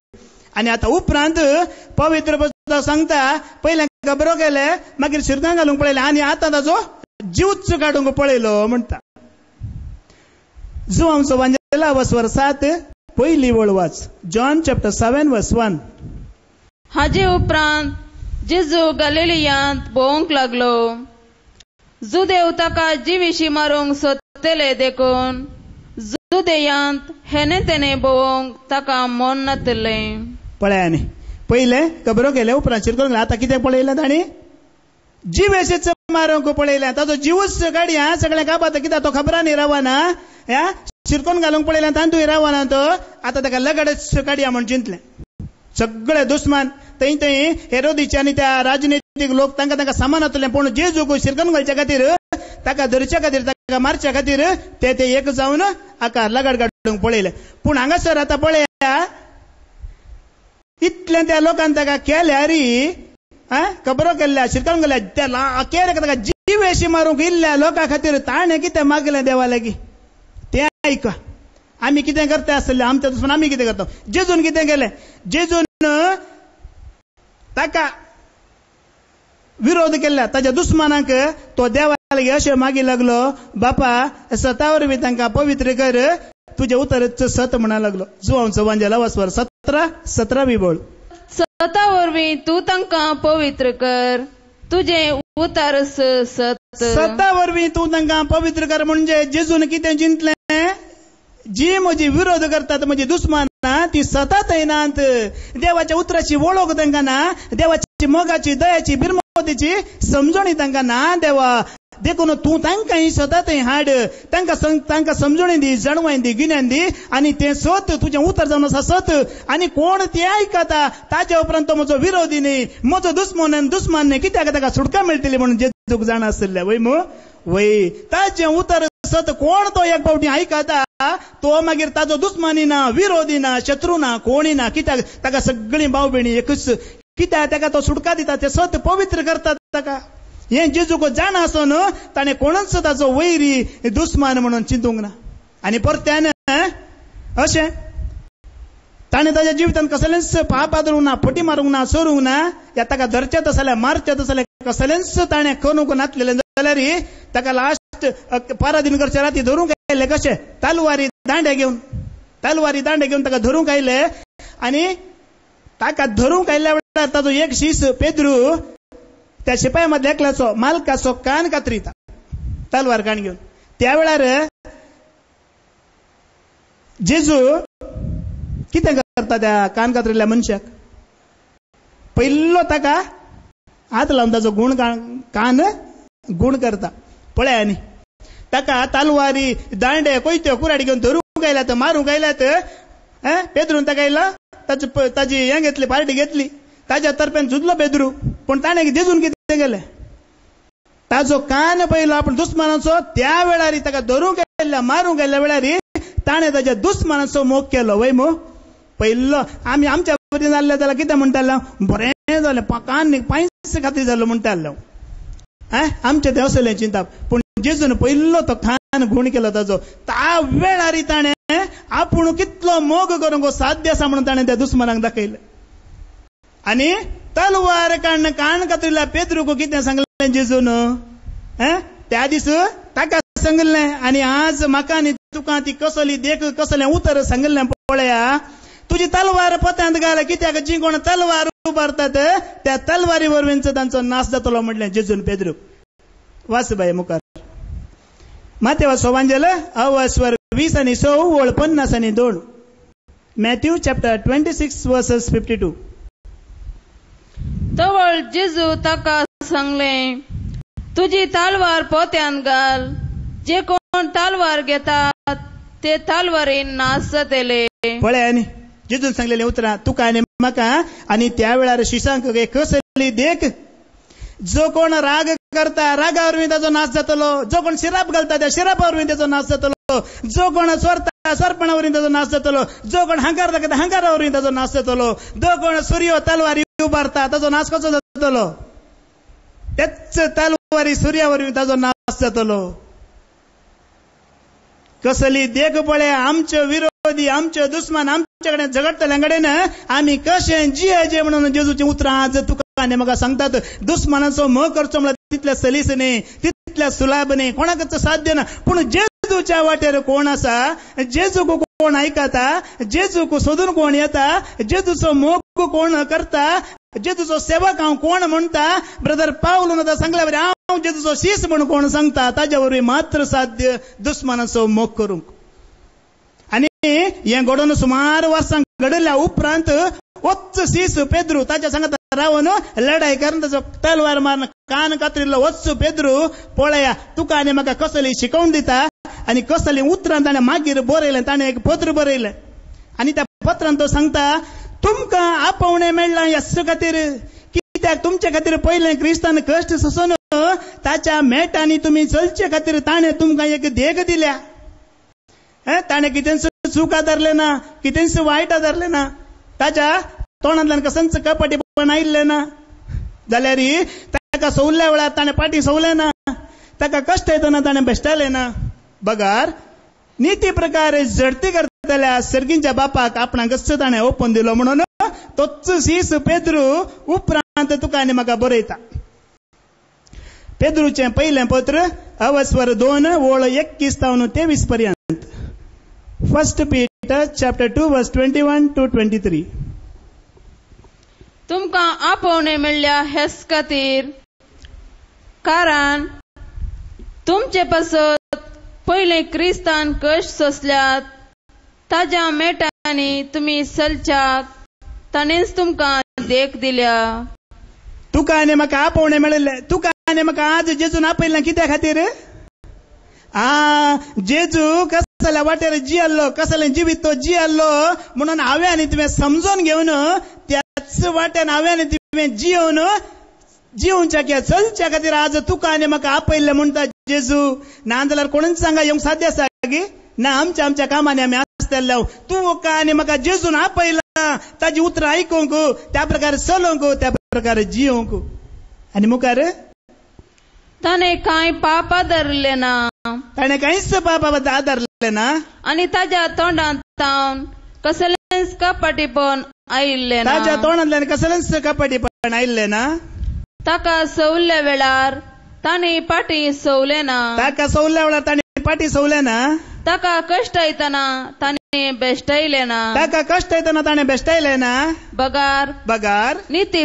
आनी आतां उपरांत पवित्र पुस्तक सांगता पयलें खबरो केले मागीर शिरकां घालूंक पळयलें आनी आतां ताचो जीवच काडूंक पळयलो म्हणटा. जुवांचो वांजेला वसवर 7 पयली वळ वाच. जॉन चॅप्टर 7 वर्स 1. हाजे उपरांत जेजू गलिलियांत भोवंक लागलो. जुदेव ताका जिविशी मारूंक सोदतले देखून जुदेयांत हेने तेने भोवंक ताका मन नातलें. पळयानी पयले खबरो केले उपरांत शिरकोन आतां कितें पळयलें ताणी जिवेशीच मारूंक पळयलें. ताचो जीवच काडी सगळ्या काबात कित्याक तो खबरांनी रावना शिरकोन घालूंक पळयलें तांतूय रावना तो. आतां ताका लगडच काडया म्हण चिंतलें. सगळे दुस्मान थंय हेरोदीचे आनी त्या राजनितीक लोक तांकां सामानातलें पूण जेजूक शिरकोन घालच्या खातीर ताका धरच्या खातीर ताका मारच्या खातीर ते एक जावन हाका लगड काडूंक पळयले. पूण हांगासर आतां पळया इतलें त्या लोकांनी ताका केल्यारी खबरो केल्ल्या शिरकोन घाल्या त्या केऱ्याक ताका जीवेशी मारूंक इल्ल्या लोकां खातीर ताणें कितें मागलें देवा लागीं तें आयका. आमी कितें करता आसतले आमच्या दुस्मान आमी कितें करता. जेजून कितें केलें जेजून ताका विरोध केला ताच्या दुस्मानाक तो देवा लागीं अशें मागी लागलो बापा सता वरवीं तांकां पवित्र कर तुजें उतरच सत म्हणा लागलो. जुवांचो वांजेला वसवर 17 वळ. सता वरवीं तूं तांकां पवित्र कर तुजें उतर सत. सता वरवीं तूं तांकां पवित्र कर म्हणजे जेजून कितें चिंतलें जी म्हजी विरोध करतात म्हजी दुस्मानां ती सतात येनात. देवाच्या उतराची वळख तांकां ना, देवाची मोगाची दयाची बिरमतीची समजणी तांकां ना. देवा देखून तूं तांकां सतात हाड तांकां समजणी दी जाणवाय दी गिन्यान दी आनी तें सत तुजें उतर जावन आसा सत. आनी कोण तें आयकता ताच्या उपरांत तो म्हजो विरोधी न्ही म्हजो दुस्मान न्ही कित्याक ताका सुटका मेळटली म्हणून जेजूक जाण आसले वय ताचें उतर सत. कोण तो एक फावटी आयकता तो मागीर ताजो दुस्मानी ना विरोधी ना शत्रू ना कोणी ना. कित्याक ताका सगळीं भाव भयणी एकच. कित्याक ताका तो सुटका दिता ते सत पवित्र करता ताका. हें जेजूक जाण आसून ताणें कोणूच ताचो वैरी दुस्मान म्हणून चिंतूंक ना. आनी परत्यान अशें ताणें ताच्या जिवितांत कसलेंच पाप आदरूंक ना फटी मारूंक ना सोरूंक ना. ताका धरचेत आसल्यार मारचेत आसल्यार कसलेंच ताणे करूंक नातलेले जाल्यार ताका लास्ट 12 दिनकरच्या राती धरूंक आयले कशे तलवारी दांडे घेवन ताका धरूंक आयले आनी ताका धरूंक आयल्या वेळार ताजो एक शिश पेद्रू त्या शिपाया मधल्या एकल्याचो मालकाचो कान कातरिता तलवार कान घेवन. त्या वेळार जेजू कितें करता त्या कान कातरिल्ल्या मनशाक पयलो ताका हात लावन ताजो कान गुण करता. पळय आनी ताका तलवारी दांडे कोयत्यो कुराडी घेवन धरूंक आयल्यात मारूंक आयल्यात. पेद्रून ताका आयला ताजी हें घेतली पार्टी घेतली ताज्या तर्फेन झुजलो पेद्रू पूण ताणें जेजून कितें केलें ताजो कान पयलो आपण दुस्मानाचो. त्या वेळार ताका धरूंक आयल्या मारूंक आयल्या वेळार ताणें ताज्या दुस्मानाचो मोग केलो वय मो. पयलो आमी आमच्या वतीन जाल्ले जाल्यार कितें म्हणटालो बरें जालें कान पांयस खातीर जालो म्हणटालो आमचें तें असलें चिंता. पूण जेजून पयलो तो कान गुण केलो ताजो. त्या वेळार ताणें आपूण कितलो मोग करूंक साध्य आसा म्हणून ताणें त्या दुस्मानाक दाखयलें. आनी तलवार काडून कान कातरिल्ल्या पेद्रूक कितें सांगलें जेजून त्या दीस ताका सांगलें आनी आज म्हाका आनी तुका ती कसली देख कसलें उतर सांगलें पळया तुजी तलवार पत्यांत घाल कित्याक जी कोण तलवार उबारतात त्या तलवारी वरवींच तांचो नाश जातलो म्हणलें जेजून पेद्रूक. वाच बाय मुखार मातेवा सोवांजेल 20 आनी 6 ओळ 50 आनी 2 मॅथ्यू चॅप्टर 26 वर्सेस 52. तवळ जेजू ताका सांगलें तुजी तलवार पोत्यान घाल जे कोण तलवार घेतात ते तलवारीन नाश जातले. पळय आनी जेजून सांगलेलें उतरां तुका आनी म्हाका आनी त्या वेळार शिशांक कसली देख जो कोण राग करता रागा वरवीं ताजो नाश जातलो. जो कोण शिराप घालता त्या शिरापा वरवीं ताजो नाश जातलो. जो कोण स्वरता स्वरपणा वरवीं ताजो नाश जातलो. जो कोण हंकार दाखयता हंकारा वरवीं ताजो नाश जातलो. जो कोण सूर्य तलवारी उबारता ताजो नाश कसो जातलो तेच तलवारी सुर्या वरवीं ताजो नाश जातलो. कसली देख पळय आमच्यो विरोधी आमच्यो दुस्मान आमचे कडेन झगडटल्या कडेन आमी कशें जियेचें म्हणून जेजूचें उतरां आज तुका आनी म्हाका सांगतात. दुस्मानाचो मोग करचो म्हळ्यार तितल्या सलीस न्ही तितल्या सुलाभ न्ही कोणाकच साध्य ना. पूण जेजूच्या वाटेर कोण आसा जेजूक कोण आयकता जेजूक सोदून कोण येता जेजूचो मोग कोण करता जेजूचो सेवक हांव कोण म्हणटा ब्रदर पावलून आतां सांगल्या बरें हांव जेजूचो शीस म्हूण कोण सांगता ताज्या वरवीं मात्र साध्य दुस्मानाचो मोग करूंक. आनी हें घडोवन सुमार वर्सां घडल्या उपरांत वच्च शीस पेद्रू ताच्या सांगात रावन लढाई करून ताजो तलवार मारून कान कातरिल्लो वच्च पेद्रू पळया तुका आनी म्हाका कसली शिकवण दिता आनी कसली उतरां ताणें मागीर बरयलें. ताणें एक पत्र बरयलें आनी त्या पत्रांत तो सांगता तुमकां आपोवणें मेळ्ळां ह्या खातीर कित्याक तुमचे खातीर पयलें क्रिस्तान कश्ट सोसून ताच्या मेटांनी तुमी चलचे खातीर ताणें तुमकां एक देख दिल्या. ताणें कितेंच चूक आदारलें ना कितेंच वायट आदारलें ना ताच्या तोंडांतल्यान कसलेंच कपटीपण आयिल्लें ना जाल्यार ताका सवल्ल्या वेळार ताणें पाटी सवलें ना ताका कश्ट येतना ताणें बेश्टायलें ना. बगार नीती प्रकार झडती करतल्या सर्गींच्या बापाक आपणाकच ताणें ओपन दिलो म्हणून तोच शीस पेद्रू उपरांत तुका आनी म्हाका बरयता. पेद्रूचें पयलें पत्र 2 ओळ 21 तावन 23 पर्यंत. 1 Peter chapter 2 verse 21 to 23. तुमकां आपोवणें मेळ्ळ्या हेच खातीर कारण तुमचे पासत पयलें क्रिस्तान कश्ट सोंसल्यात ताज्या मेटांनी तुमी चलच्याक ताणेंच तुमकां देख दिल्या. तुका आनी म्हाका आपोवणें मेळिल्लें तुका आनी म्हाका आज जेजून आपयलें कित्या खातीर जेजू कसल्या वाटेर जियल्लो कसलें जिवीत तो जियल्लो म्हणून हांवें आनी तुवें समजून घेवन त्याच वाटेन हांवें आनी तुवें जियोवन जिवच्या चलच्या खातीर आज तुका आनी म्हाका आपयल्लें म्हणटा जेजू. ना जाल्यार कोणूच सांगा येवंक साध्य आसा गी ना आमच्या कामांनी आमी आसतले तुका आनी म्हाका जेजून आपयला ताजी उतरां आयकूंक त्या प्रकारे चलोवंक त्या प्रकारे जियोवंक. आनी मुखार ताणें कांय पाप आदारलें ना ताणें कांयच पाप आदारलें ना आनी ताज्या तोंडांत कसलेंच कपटीपण आयिल्लें ना ताज्या तोंडांतल्यान कसलेंच कपटीपण आयिल्लें ना. ताका सवल्ल्या वेळार ताणे पाटी सवले ना. ताका सवल्या वेळार ताणे पाटी सवले ना. ताका कष्ट येताना ताणे बेश्टायले ना. ताका कष्ट येताना ताणे बेश्टायले ना. बगार बगार नीती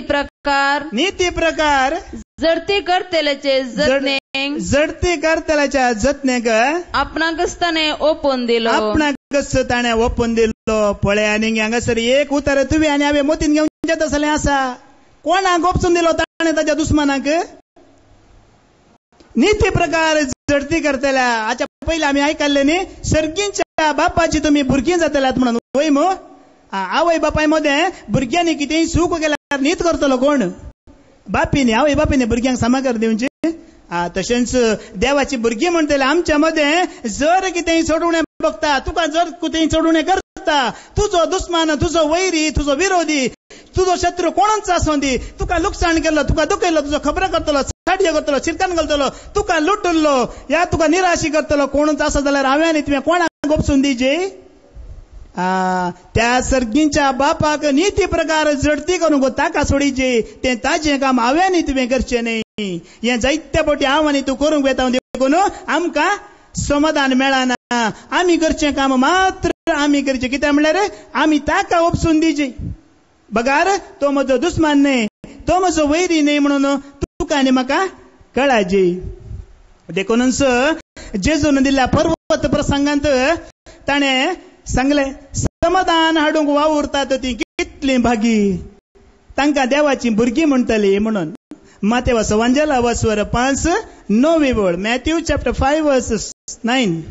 प्रकार जडती करतेल्याचे जतनेक जडती करतेल्याच्या जतनेक आपणाकच ताणे ओपून दिलो. आपणाकच ताणे ओपून दिलो. पळय आनी हांगासर एक उतर तुवें आनी हांवें मोतीन घेवन जेत असलें आसा. कोणाक ओपसून दिलो ताणे ताच्या दुस्मानाक. नीती प्रकार जडती करतल्या. हाच्या पयलीं आमी आयकल्लें न्ही, सर्गींच्या बापाची तुमी भुरगीं जातल्यात म्हणून. वय मो आवय बापाय मदें भुरग्यांनी कितेंय चूक केल्यार नीत करतलो कोण? बापीनी, आवय बापीनी भुरग्यांक समाकार दिवची. तशेंच देवाची भुरगीं म्हणटले आमच्या मदें जर कितेंय चडुणें बघता, तुका जर कितेंय चडुणें करता, तुजो दुस्मान, तुजो वैरी, तुजो विरोधी, तुजो शत्रू कोणच आसूं दी, तुका लुकसाण केलो, तुका दुखयलो, तुजो खबरो करतलो, साडयो करतलो, शिरकान घालतलो, तुका लुटलो या तुका निराशी करतलो कोणच आसा जाल्यार हांवें आनी तुवें कोणाक गोपसून दिजे? त्या सर्गींच्या बापाक नीती प्रकार जडती करूंक ताका सोडीचे. तें ताजें काम हांवें आनी तुवें करचें न्ही. हें जायत्या फावटी हांव आनी तूं करूंक वेता देखून आमकां समाधान मेळना. आमी करचें काम मात्र आमी करचें. कित्याक म्हणल्यार आमी ताका ओपसून दिजे. बगार तो म्हजो दुस्मान न्ही, तो म्हजो वैरी न्ही म्हणून तुका आनी म्हाका कळाजे. देखूनच जेजून दिल्ल्या पर्वत प्रसंगांत ताणें सांगलें, समाधान हाडूंक वावुरतात ती कितली भागी, तांकां देवाची भुरगीं म्हणटली म्हणून. मातेव एवंजेला वचवर 5:9 वळ. Matthew chapter 5:9.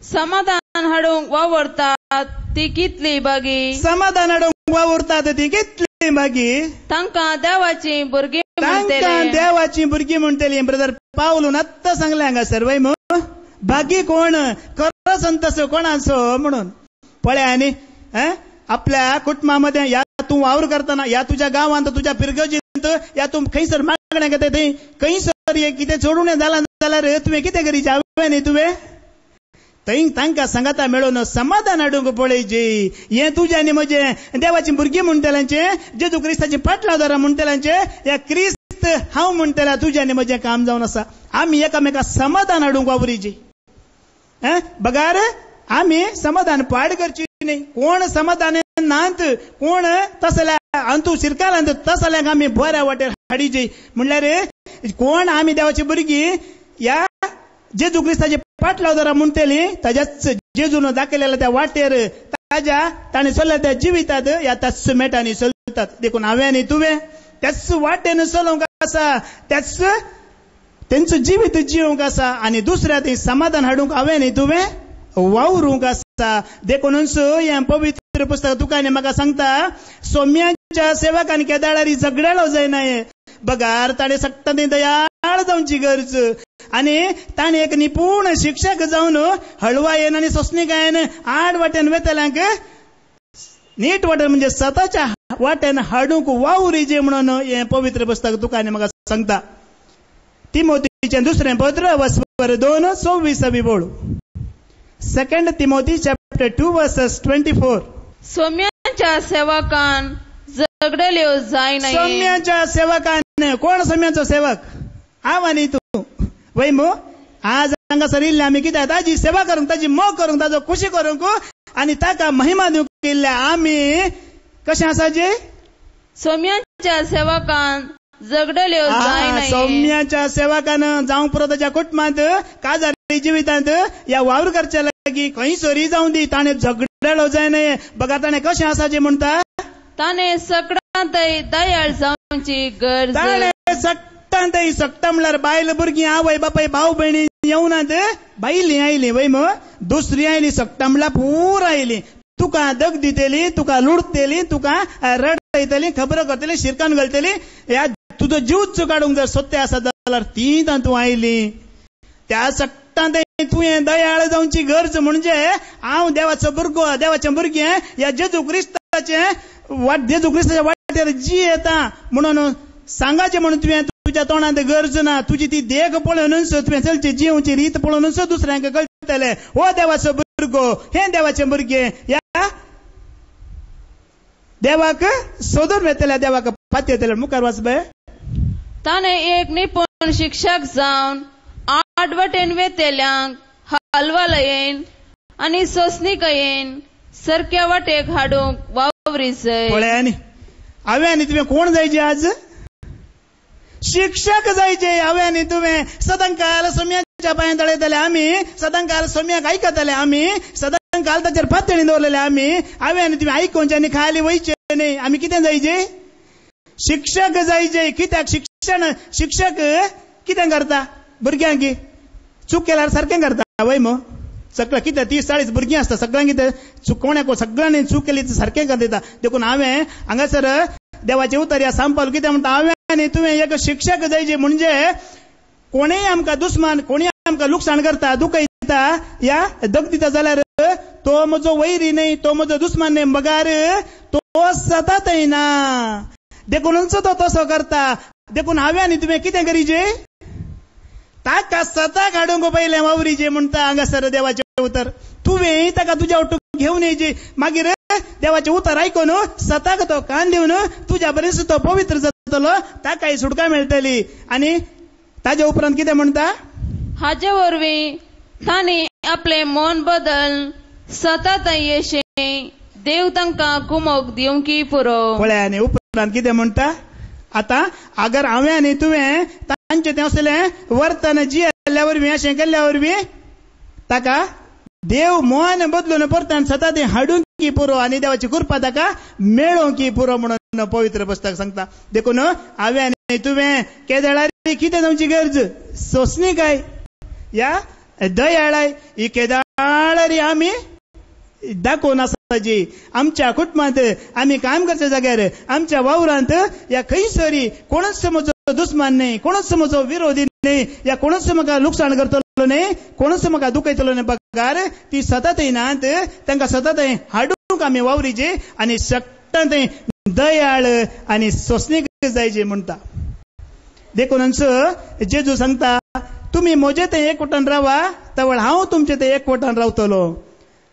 समाधान हाडूंक वावरतात ती कितली भागी. समाधान हाडूंक वावुरतात ती कितली भागी, तांकां देवाची भुरगीं म्हणटली. तांकां देवाची भुरगीं म्हणटली. ब्रदर पावलून आत्तां सांगलें हांगासर वय मो भागी कोण, खरो संतसो कोणाचो म्हणून. पळय आनी आपल्या कुटुंबामध्ये या तूं वावर करतना, या तुज्या गांवांत, तुज्या पिरगजींत, या तूं खंयसर मागणें घेता थंय खंयसर कितें चडुणें जालां जाल्यार तुवें कितें करीचें? हांवें न्ही तुवें थंय तांकां सांगाता मेळून समाधान हाडूंक पळयची. हें तुजें आनी म्हजें देवाची भुरगीं म्हणटल्यांचें, जेजू क्रिस्ताची पाटलादारां म्हणटल्यांचें, ह्या क्रिस्त हांव म्हणटल्या तुजें आनी म्हजें काम जावन आसा. आमी एकामेकांक समाधान हाडूंक वावरीची. बगार आमी समाधान पाड करची न्ही. कोण समाधान नात, कोण तसल्या अंतू शिरकालांत तसल्याक आमी बऱ्या वाटेर हाडीची. म्हणल्यार कोण आमी देवाची भुरगीं या जेजू क्रिस्ताची पाटलादारां म्हणटली, ताच्याच जेजून दाखयलेल्या त्या वाटेर ताज्या ताणें चल्ल्या त्या जिवितात या त्याच मेटांनी चलतात. देखून हांवें आनी तुवें त्याच वाटेन चलोवंक आसा, त्याच तेंचो जिवीत जिवंक आसा आनी दुसऱ्या थंय समाधान हाडूंक हांवें आनी तुवें वावरूंक आसा. देखूनच हें पवित्र पुस्तक तुका आनी म्हाका सांगता, सौम्याच्या सेवकान केदारारी झगडालो जायना. बगार ताणें सक्ता थंय दयाळ जावची गरज आनी ताणें एक निपूण शिक्षक जावन हळवायेन आनी सोसणीकायेन आड वाटेन वेतल्यांक नीट वाटेन म्हणजे स्वताच्या वाटेन हाडूंक वावरीचे म्हणून हें पवित्र पुस्तक तुका आनी म्हाका सांगता. तिमोथीचें दुसरें पत्र वचवर 2:26 बोळ. 2 तिमोथी चॅप्टर 2:24. सौम्याच्या सेवकान झगडल्यो जायना. सौम्याच्या सेवकान, कोण सौम्याचो सेवक? हांव आनी तूं. वय मो आज हांगासर इल्ले आमी कित्याक ताजी सेवा करूंक, ताजी मोग करूंक, ताजो खुशी करूंक आनी ताका महिमा दिवंक इल्ले आमी कशें आसाचे? सौम्याच्या सेवकान झगडल्यो जायना. सौम्याच्या सेवकान जावं पुरो ताच्या कुटुंबांत काजारी जिवितांत या वावर करच्या लागीं खंयसरी जावं दी ताणें झगडलो जायना. बघा ताणें कशें आसाचें म्हणटा, ताणें सगळ्यांत दयाळ जावची गरज. ताणें सक्ता म्हणल्यार बायल भुरगीं, आवय बापाय, भाव भयणी येवनात, बायलीं आयलीं वय मो, दुसरीं आयलीं. सक्ता म्हणल्यार पूर आयलीं. तुका दग दितेली, तुका लुडतेली, तुका रडयतली, खबरो करतली, शिरकान घालतली. ह्या तुजो जीवच काडूंक जर सोदते आसा जाल्यार ती तातूं आयलीं. त्या सक्तांत तुवें दयाळ जावची गरज म्हणजे हांव देवाचो भुरगो, देवाचें भुरगें ह्या जेजू क्रिस्ताच्या वाटेर जी येता म्हणून सांगाचें म्हणून तुवें तुज्या तोंडांत गरज ना. तुजी ती देख पळोवनूच, तुवें चलची जिवची रीत पळोवनूच दुसऱ्यांक कळटलें हो देवाचो भुरगो, हे देवाचें भुरगें. ह्या देवाक सोदून वेतल्या, देवाक पातयतले. मुखार वाच बाय. ताणे एक निपुण शिक्षक जावन आडवटेन वेतेल्यांक हलवालयेन आनी सोसणीकयेन सारक्या वाटेक हाडूंक वावरी जाय. पळयानी हांवें आनी तुवें कोण जायचे आज? शिक्षक जायचे. हांवें आनी तुवें सदांकाल सोम्याच्या पांयां दळयताले आमी, सदांकाल सोम्याक आयकताले आमी, सदांकाल ताचेर पातळी दवरलेले आमी. हांवें आनी तुवें आयकोवचे आनी खाली वयचे न्ही. आमी कितें जायचे? शिक्षक जायचे. कित्याक शिक्षक कितें करता? भुरग्यांक चूक केल्यार सारकें करता वय मो. सगळं कितें 30-40 भुरगीं आसता, सगळ्यांक कितें कोणाक सगळ्यांनी चूक केली सारकें कर दिता. देखून हांवें हांगासर देवाचें उतर ह्या सांगपाक कितें म्हणटा, हांवें आनी तुवें एक शिक्षक जायचे. म्हणजे कोणीय आमकां दुस्मान, कोणीय आमकां लुकसाण करता, दुखयता, या दग दिता जाल्यार तो म्हजो वैरी न्ही, तो म्हजो दुस्मान न्ही, मगार तो सतत येना. देखूनच तो तसो करता. देखून हांवें आनी तुवें कितें करीचे? ताका सताक हाडूंक पयलें वावरीचे म्हणटा हांगासर देवाचें उतर. तुवें ताका तुज्या वाटून घेवन येयची. मागीर देवाचें उतर आयकून सताक तो कान दिवन तुज्या बरेच तो पवित्र जातलो, ताकाय सुटका मेळटली. आनी ताज्या उपरांत कितें म्हणटा? हाजे वरवीं तांणी आपलें मन बदल सतत येशें देव तांकां कुमोक दिवंकी पुरो. पळय आनी उपरांत कितें म्हणटा? आतां अगर हांवें आनी तुवें तांचें तें असलें वर्तन जियेल्ल्या वरवीं अशें केल्ल्या वरवीं ताका देव मन बदलून परतून सतत हाडूंकी पुरो आनी देवाची कृपा ताका मेळोवंकी पुरो म्हणून पवित्र पुस्तक सांगता. देखून हांवें आनी तुवें केदाळारी कितें जावची गरज? सोंसणी काय या दयाळाय ही केदाळारी आमी दाखोवन आसाची. आमच्या कुटुंबांत आमी काम करच्या जाग्यार आमच्या वावरांत या खंयसरी कोणूच म्हजो दुस्मान न्ही, कोणूच म्हजो विरोधी न्ही, या कोणूच म्हाका लुकसाण करतलो न्ही, कोणूच म्हाका दुखयतलो न्ही. पगार ती सतत येनात, तांकां सतत हाडूंक आमी वावरीचे आनी सट्टांत दयाळ आनी सोंसणीक जायचे म्हणटा. देखूनच जेजू सांगता, तुमी म्हजे थंय एकवटान रावा तवळ हांव तुमचे थंय एकवटान रावतलो.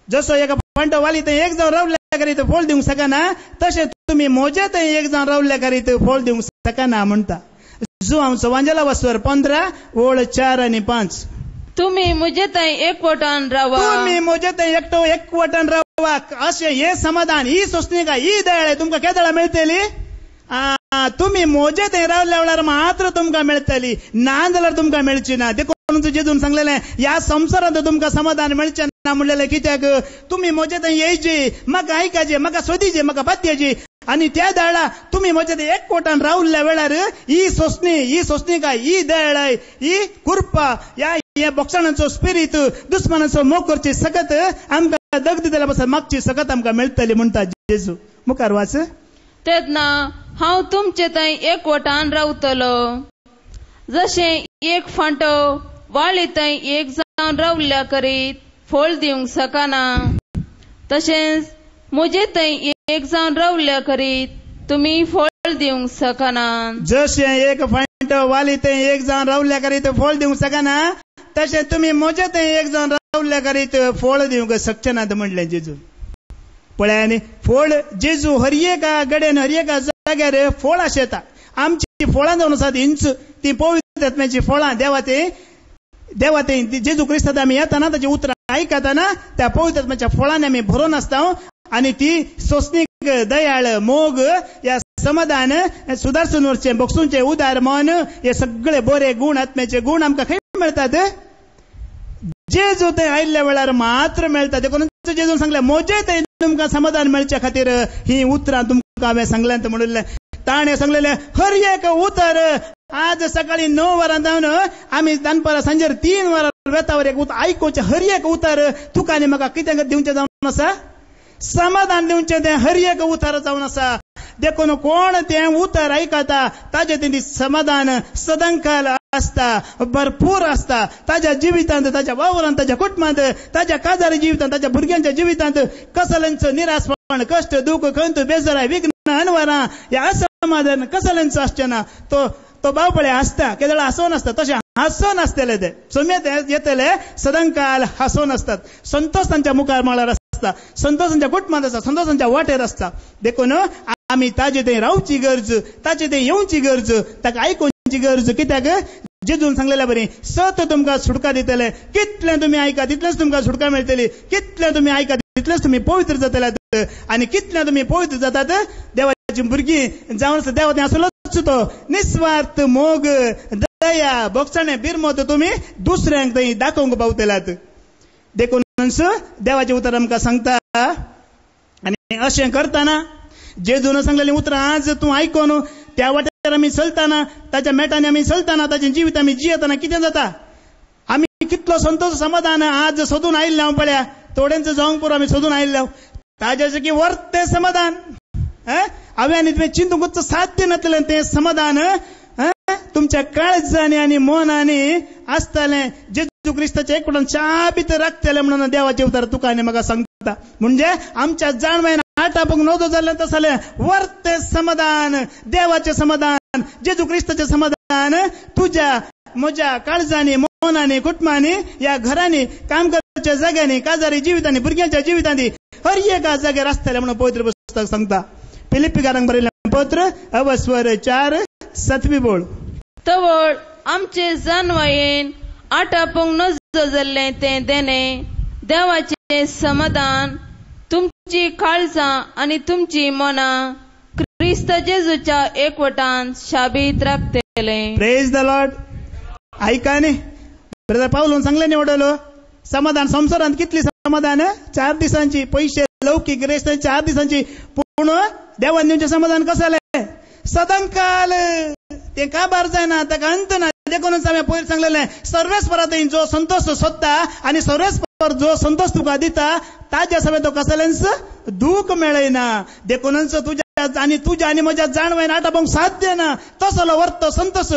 जसो एका पंट वाली थंय एक जावन रावल्या करीत फळ दिवंक शकना, तशें तुमी म्हजे थंय एक जावन रावल्या करीत फळ दिवंक शकना म्हणटा. जो हांव सवांजला वस्वर 15 ओळ 4 आनी 5. तुमी म्हजे थंय एकवटान रावा. तुमी म्हजे थंय एकटो एकवटान रावा. अशें हे समाधान, ही सोंसणी काय, ही दयाळ तुमकां केदाळा मेळटली. तुमी म्हजे थंय रावल्या वेळार मात्र तुमकां मेळटली, ना जाल्यार तुमकां मेळची ना. देखून जेजून सांगलेलें, ह्या संवसारांत तुमकां समाधान मेळचें ना म्हणलेलें. कित्याक? तुमी म्हजे थंय येयची, म्हाका आयकाचे, म्हाका सोदीचे, म्हाका पातयेची आनी त्या दयाळा तुमी म्हजे थंय एकवटान रावल्ल्या वेळार ही सोंसणी काय, ही दयाळाय, ही कृपा, या बोक्षणाचो स्पिरीट दुस्मानाचो मोग करची सकत आमकां दग दितल्या पासून मागची सकत आमकां मेळटली म्हणटा जेजू. मुखार वाच. तेन्ना हांव तुमचे थंय एकवटान रावतलो. जशें एक फांटो वाळी थंय एक जावन रावल्ल्या करीत फळ दिवंक शकना, तशेंच म्हजे थंय एक जावन रावल्ल्या करीत तुमी फळ दिवंक शकना. जशें एक फांटो वाली थंय एक जावन रावल्ल्या करीत फळ दिवंक शकना, तशें तुमी म्हजे थंय एक जावन रावल्ल्या करीत फळ दिवंक शकचे नात म्हणलें जेजू. पळय आनी फळ जेजू हर एका गडेन हर एका जाग्यार फळ आशेता. आमची फळां जावन आसात हिंच, ती पवित्र आत्म्याची फळां. देवा ते जेजू क्रिस्तांत आमी येताना ताची उतरां आयकताना त्या पवित्र आत्म्याच्या फळांनी आमी भरून आसता. आनी ती सोंसणीक, दयाळ, मोग, या समाधान, सुदारसून वरचें, बोगसूनचें उदार मन, हे सगळे बरे गुण, आत्म्याचे गुण आमकां खंय मेळटात? जेजू थंय आयिल्ल्या वेळार मात्र मेळटा. देखून जेजून सांगलें, म्हजे थंय तुमकां समाधान मेळच्या खातीर ही उतरां तुमकां हांवें सांगल्यांत म्हणलें. ताणें सांगलेलें हर एक उतर आज सकाळी 9 वरां जावन आमी दनपारां सांजेर 3 वरां वेतावर एक उतर आयकोवचें. हर एक उतर तुका आनी म्हाका कितें दिवचें जावन आसा? समाधान दिवचें तें हर एक उतर जावन आसा. देखून कोण तें उतर आयकता ताजें तें समाधान सदांकाल आसता, भरपूर आसता. ताज्या जिवितांत, ताज्या वावरांत, ताज्या कुटुंबांत, ताज्या काजारी जिवितांत, ताज्या भुरग्यांच्या जिवितांत कसल्यांचो निराशपण, कश्ट, दुख, खंत, बेजाराय, विघ्न, अनवरां, ह्या असमाधान कसल्यांचो आसचें ना. तो बावपळे आसता, केदळ हांसोवन आसता, तशें हांसोवन आसतले ते सोम्यात येतले सदांकाल हांसोवन असतात. संतोष तांच्या मुखार मळार आसता, संतोष तांच्या कुटुंबांत आसता, संतोष तांच्या वाटेर आसता. देखून आमी ताजे थंय रावची गरज, ताचे थंय येवची गरज, ताका आयकून तांची गरज कित्याक जेजून सांगलेल्या बरी सत तुमकां सुटका दितले, कितलें तुमी आयका तितलेंच तुमकां सुटका मेळटली, कितलें तुमी आयका तितलेंच तुमी पवित्र जातल्यात आनी कितलें तुमी पवित्र जातात देवाची भुरगीं जावन देवा तें आसलोच तो निस्वार्थ मोग दया बोगसाणे बिरमत तुमी दुसऱ्यांक थंय दाखोवंक पावतल्यात. देखून देवाचें उतर आमकां सांगता आनी अशें करतना जेजून सांगलेलीं उतरां आज तूं आयकोन त्या वाटेर आमी चलतना ताच्या मेटांनी आमी चलतना ताचें जिवीत आमी जियेतना कितें जाता, आमी कितलो संतोश समाधान आज सोदून आयिल्ले हांव पळया थोड्यांचो जावंक पुरो आमी सोदून आयिल्ले ताजें की वर्ते समाधान हांवें आनी तुवें चिंतूंकूच साध्य नासलें तें समाधान तुमच्या काळजांनी आनी मनांनी आसतलें जेजू क्रिस्ताच्या एकवटान चाबीत राखतलें म्हणून देवाचें उतर तुका आनी म्हाका सांगता. म्हणजे आमच्या जाणवेन आटापूंक नवो जालें तसलें वर्ते समाधान देवाचें समाधान जेजू क्रिस्ताचें समाधान तुज्या म्हज्या काळजांनी मनांनी कुटुंबांनी ह्या घरांनी काम करच्या जाग्यांनी काजारी जिवितांनी भुरग्यांच्या जिवितांनी हर एका जाग्यार आसतलें म्हणून पवित्र पुस्तक सांगता. फिलिप्पिकारांक बरयलें पत्र अवस्वर 4:7 बोळ. तवळ आमचे जाणवायेन आटापूंक नजो जाल्लें तें देणे देवाचें समाधान तुमची काळजां आनी तुमची मनां क्रिस्त जेजूच्या एकवटान शाबीत राखतले. Praise the Lord. ऐका न्ही ब्रदर पावलून सांगलें न्ही वडलो समाधान संवसारांत कितली समाधान 4 दिसांची पयशे लौकीक रेस्त 4 दिसांची पूण देवान दिवचें समाधान कसं जालें सदांकाल ते काबार जायना ताका अंत ना. देखूनच हांवें पयर सांगलेलें सर्वेस्परा थंय जो संतोष सोदता आनी सर्वेस्पर जो संतोष तुका दिता ताज्या सवे तो कसलेंच दूख मेळयना. देखूनच तुज्या आनी म्हज्या जाणवेन आटापूंक साध्य ना तसलो वर्त संतोष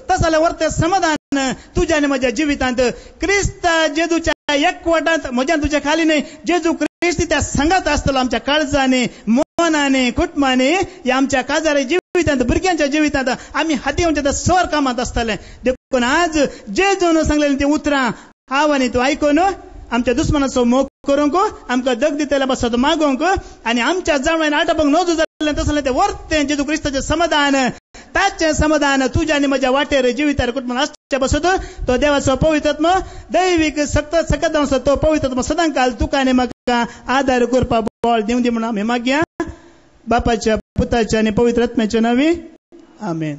तसलें वर्ते समाधान तुज्या आनी म्हज्या जिवितांत क्रिस्त जेजूच्या एकवटांत म्हज्या तुज्या खाली न्हय जेजू क्रिस्त त्या संगात आसतलो आमच्या काळजांनी मनांनी कुटुंबांनी ह्या आमच्या काजारी जिवितांत भुरग्यांच्या जिवितांत आमी हातीवच्या सर कामात आसतलें. देखून आज जेजून सांगलेलीं ती उतरां हांव आनी तूं आयकून आमच्या दुस्मनाचो मोग करूंक आमकां दग दितले बसत मागोवंक आनी आमच्या जाणवेन आटापूंक नजो जाल्लें तसलें तें वर्तें जेजू क्रिस्ताचें समाधान ताचें समाधान तुज्या आनी म्हज्या वाटेर जिवितार कुटुंबान आसचें बसत तो देवाचो पवित्रात्मा दैवीक सकत असो तो पवित्रात्मा सदांकाल तुका आनी म्हाका आदार करपाक बळ दिवं दी म्हणून आमी मागया बापाच्या पुताच्या आनी पवित्र आत्म्याच्या नांवी आमेन.